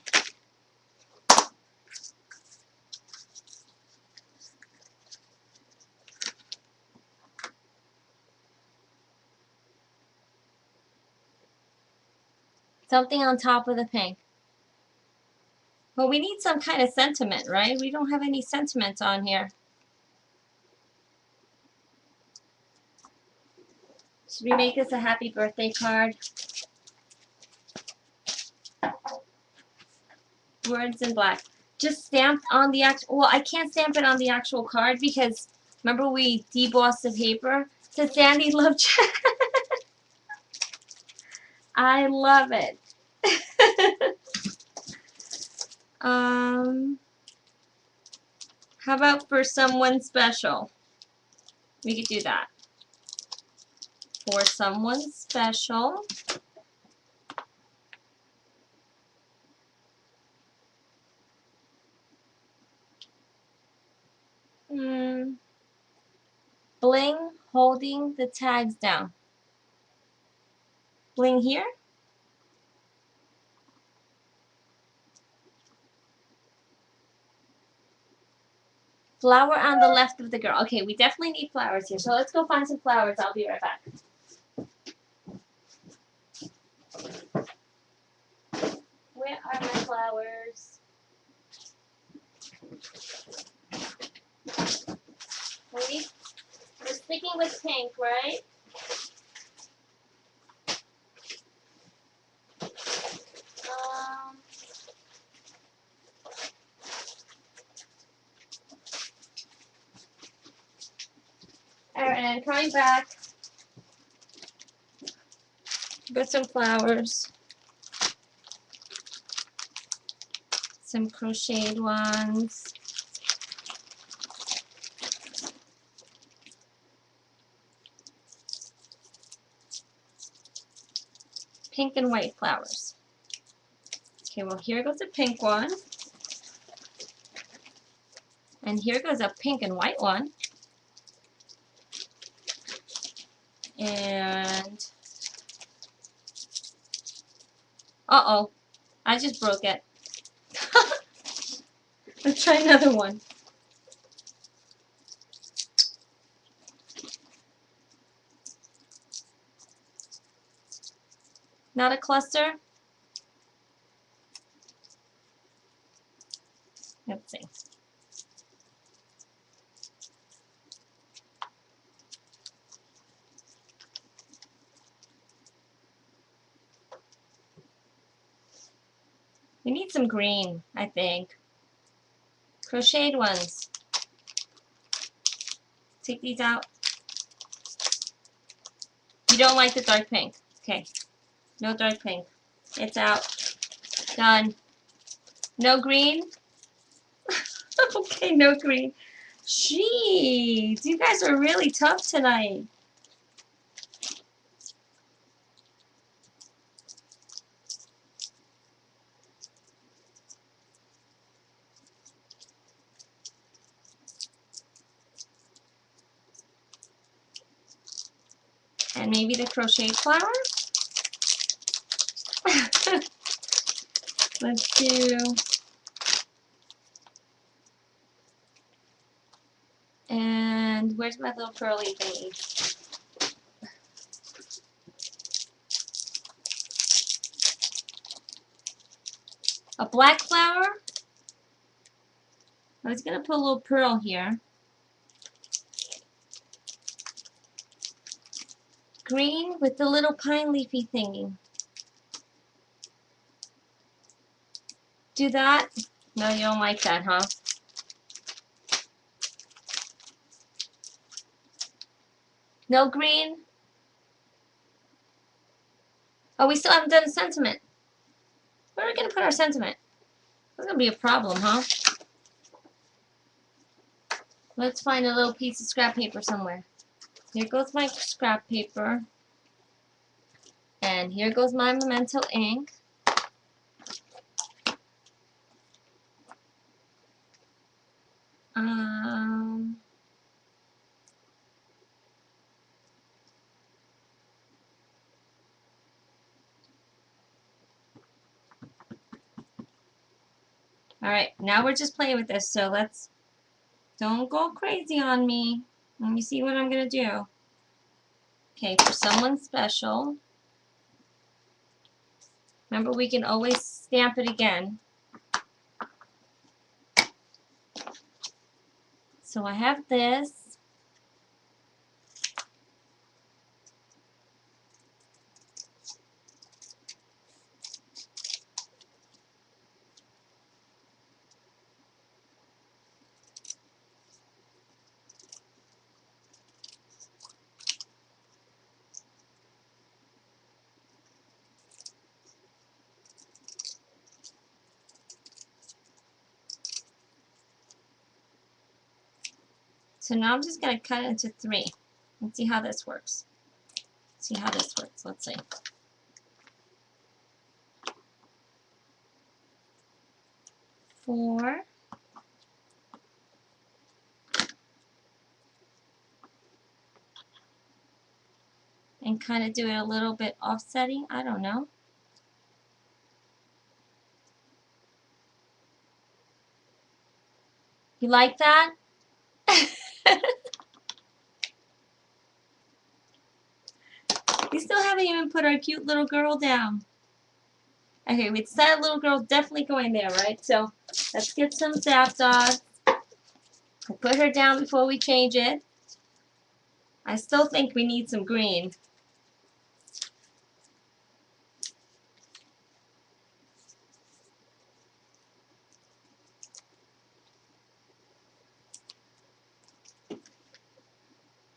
Something on top of the pink. Well, we need some kind of sentiment, right? We don't have any sentiments on here. Should we make this a happy birthday card? Words in black. Just stamped on the actual, well, I can't stamp it on the actual card because remember we debossed the paper? It says Sandy love chat. I love it. How about for someone special? We could do that. For someone special. Bling holding the tags down. Bling here. Flower on the left of the girl. Okay, we definitely need flowers here. So let's go find some flowers. I'll be right back. Where are my flowers? We're sticking with pink, right? Alright, and coming back with some flowers. Some crocheted ones. Pink and white flowers. Okay, well here goes a pink one. And here goes a pink and white one. And uh-oh, I just broke it. Let's try another one. Not a cluster? Let's see. We need some green, I think. Crocheted ones. Take these out. You don't like the dark pink. Okay. No dark pink. It's out. Done. No green? Okay, no green. Jeez, you guys are really tough tonight. And maybe the crochet flower? Let's do... And where's my little curly thingy? A black flower? I was going to put a little pearl here. Green with the little pine leafy thingy. do that? No, you don't like that, huh? No green? Oh, we still haven't done a sentiment. Where are we going to put our sentiment? That's going to be a problem, huh? Let's find a little piece of scrap paper somewhere. Here goes my scrap paper. And here goes my Memento ink. Um, Alright, now we're just playing with this, so don't go crazy on me. Let me see what I'm going to do. Okay, for someone special. Remember, we can always stamp it again. So I have this. So now I'm just going to cut it into 3 and see how this works. See how this works. Let's see. 4. And kind of do it a little bit offsetting. I don't know. You like that? We still haven't even put our cute little girl down. Okay, we decided little girl definitely going there, right? So let's get some zap dots. We'll put her down before we change it. I still think we need some green.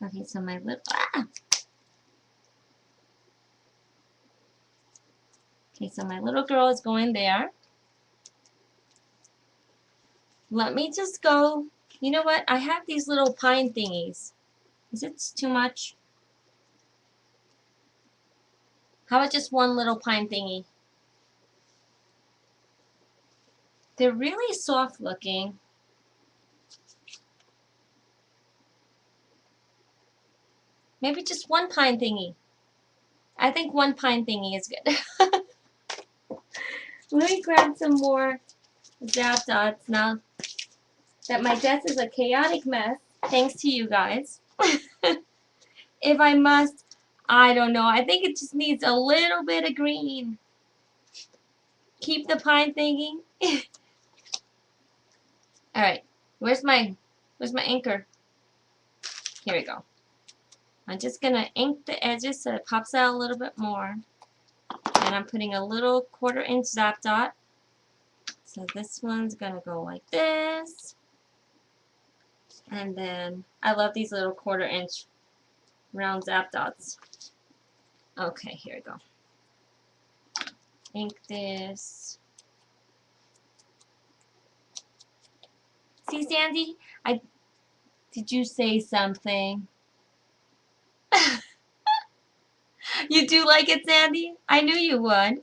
Okay, so my little Okay, so my little girl is going there. Let me just go. You know what? I have these little pine thingies. Is it too much? How about just one little pine thingy? They're really soft looking. Maybe just one pine thingy. I think one pine thingy is good. Let me grab some more zap dots now that my desk is a chaotic mess, thanks to you guys. If I must, I don't know. I think it just needs a little bit of green. Keep the pine thingy. Alright, where's my anchor? Here we go. I'm just gonna ink the edges so it pops out a little bit more. And I'm putting a little 1/4 inch zap dot. So this one's gonna go like this. And then I love these little 1/4 inch round zap dots. Okay, here we go. Ink this. See, Sandy? Did you say something? You do like it, Sandy? I knew you would.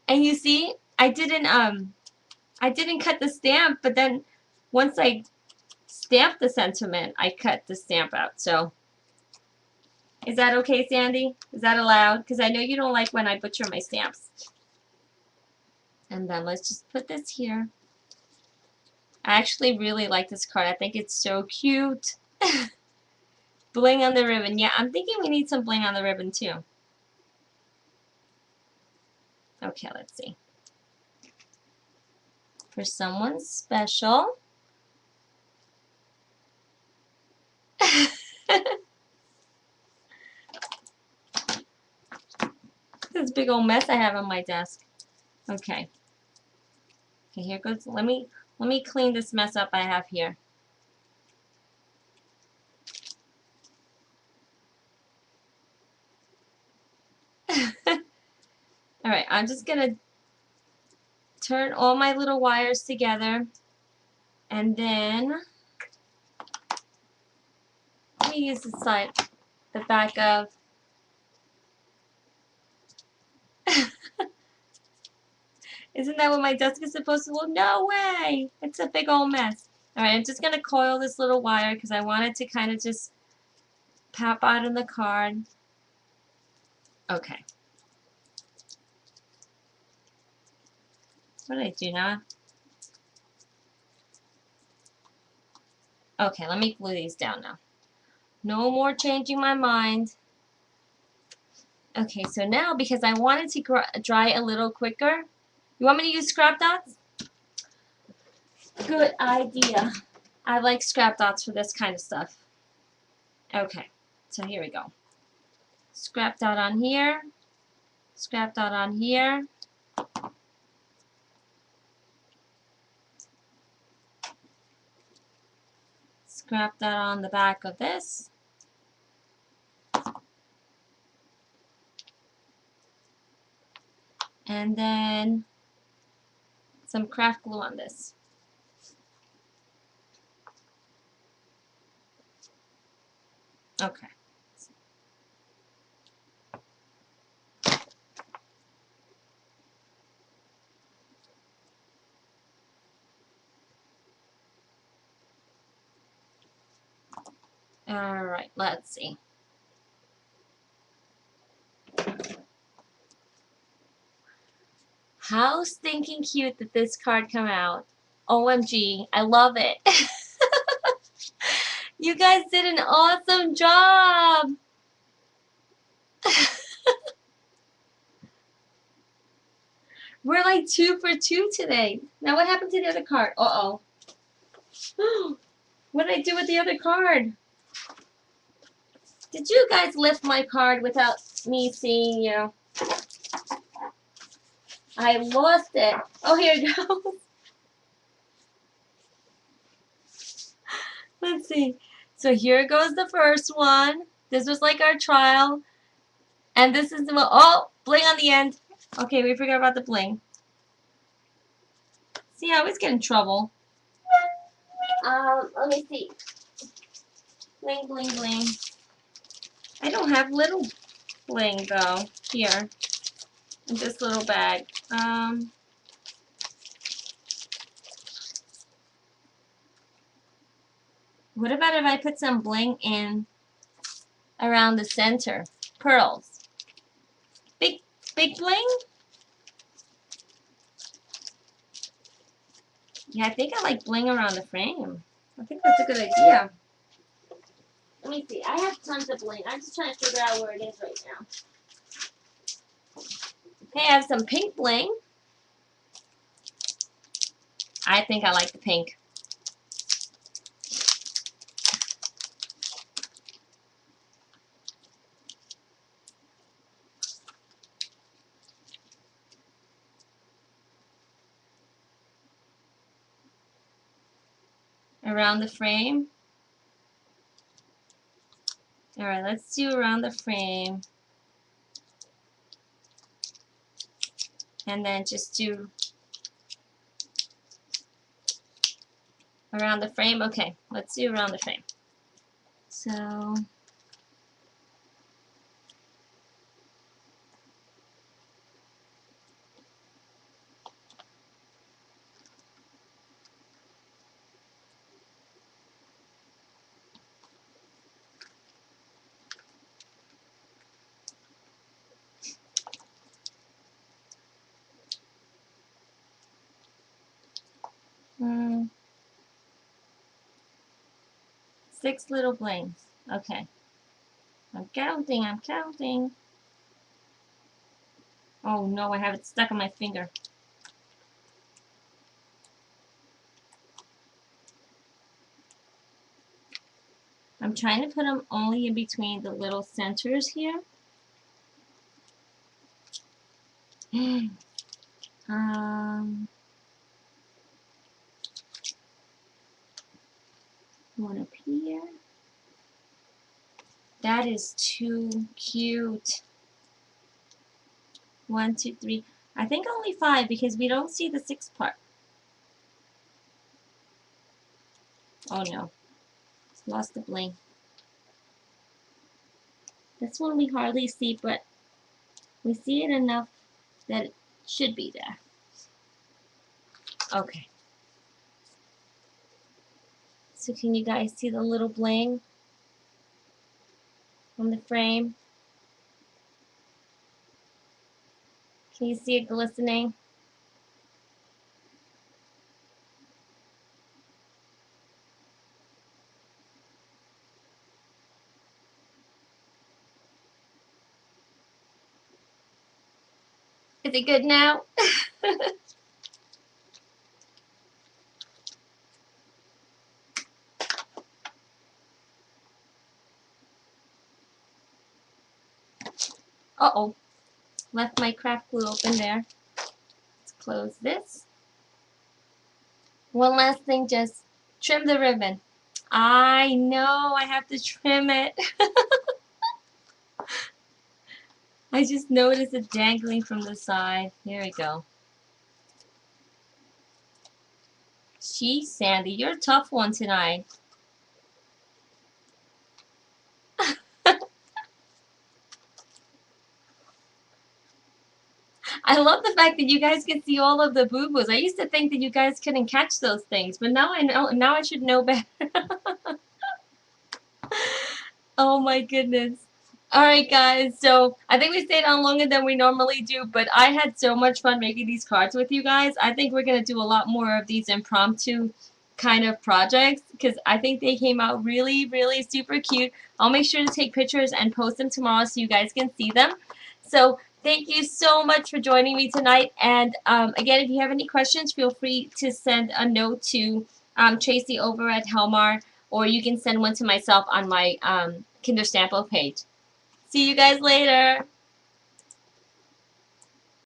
And you see, I didn't cut the stamp, but then once I stamped the sentiment, I cut the stamp out. So is that okay, Sandy? Is that allowed? Because I know you don't like when I butcher my stamps. And then let's just put this here. I actually really like this card. I think it's so cute. Bling on the ribbon. Yeah, I'm thinking we need some bling on the ribbon too. Okay, let's see. For someone special. big old mess I have on my desk. Okay. Okay, here goes. Let me clean this mess up I have here. Alright, I'm just gonna turn all my little wires together, and then let me use the back of Isn't that what my desk is supposed to look? No way! It's a big old mess. Alright, I'm just gonna coil this little wire because I want it to kind of just pop out in the card. Okay. What did I do now? Okay, let me glue these down now. No more changing my mind. Okay, so now because I wanted to dry a little quicker, you want me to use scrap dots? Good idea. I like scrap dots for this kind of stuff. Okay, so here we go. Scrap dot on here, scrap dot on here. Scrap that on the back of this. And then some craft glue on this. Okay. Alright, let's see. How stinking cute did this card come out? OMG, I love it. You guys did an awesome job. We're like 2 for 2 today. Now what happened to the other card? Uh-oh. What did I do with the other card? Did you guys lift my card without me seeing you? I lost it. Oh, here it goes. Let's see. So here goes the first one. This was like our trial. And this is the, oh, bling on the end. Okay, we forgot about the bling. See, I always get in trouble. Let me see. Bling, bling, bling. I don't have little bling though. Here. In this little bag. What about if I put some bling in around the center? Pearls. Big bling? Yeah, I think I like bling around the frame. I think that's a good idea. Let me see. I have tons of bling. I'm just trying to figure out where it is right now. Okay, I have some pink bling. I think I like the pink. Around the frame. Alright, let's do around the frame. And then just do around the frame. Okay, let's do around the frame. So mm, 6 little blings. Okay. I'm counting, I'm counting. Oh no, I have it stuck on my finger. I'm trying to put them only in between the little centers here. Um, one up here. That is too cute. 1, 2, 3. I think only 5 because we don't see the 6th part. Oh no, lost the bling. This one we hardly see, but we see it enough that it should be there. Okay. So can you guys see the little bling on the frame? Can you see it glistening? Is it good now? Uh-oh. Left my craft glue open there. Let's close this. One last thing, just trim the ribbon. I know I have to trim it. I just noticed it dangling from the side. Here we go. Geez, Sandy, you're a tough one tonight. I love the fact that you guys can see all of the boo-boos. I used to think that you guys couldn't catch those things, but now I know. Now I should know better. Oh my goodness. All right, guys. So I think we stayed on longer than we normally do, but I had so much fun making these cards with you guys. I think we're gonna do a lot more of these impromptu kind of projects because I think they came out really, really super cute. I'll make sure to take pictures and post them tomorrow so you guys can see them. So thank you so much for joining me tonight. And again, if you have any questions, feel free to send a note to Tracy over at Helmar, or you can send one to myself on my Kinder Stampo page. See you guys later.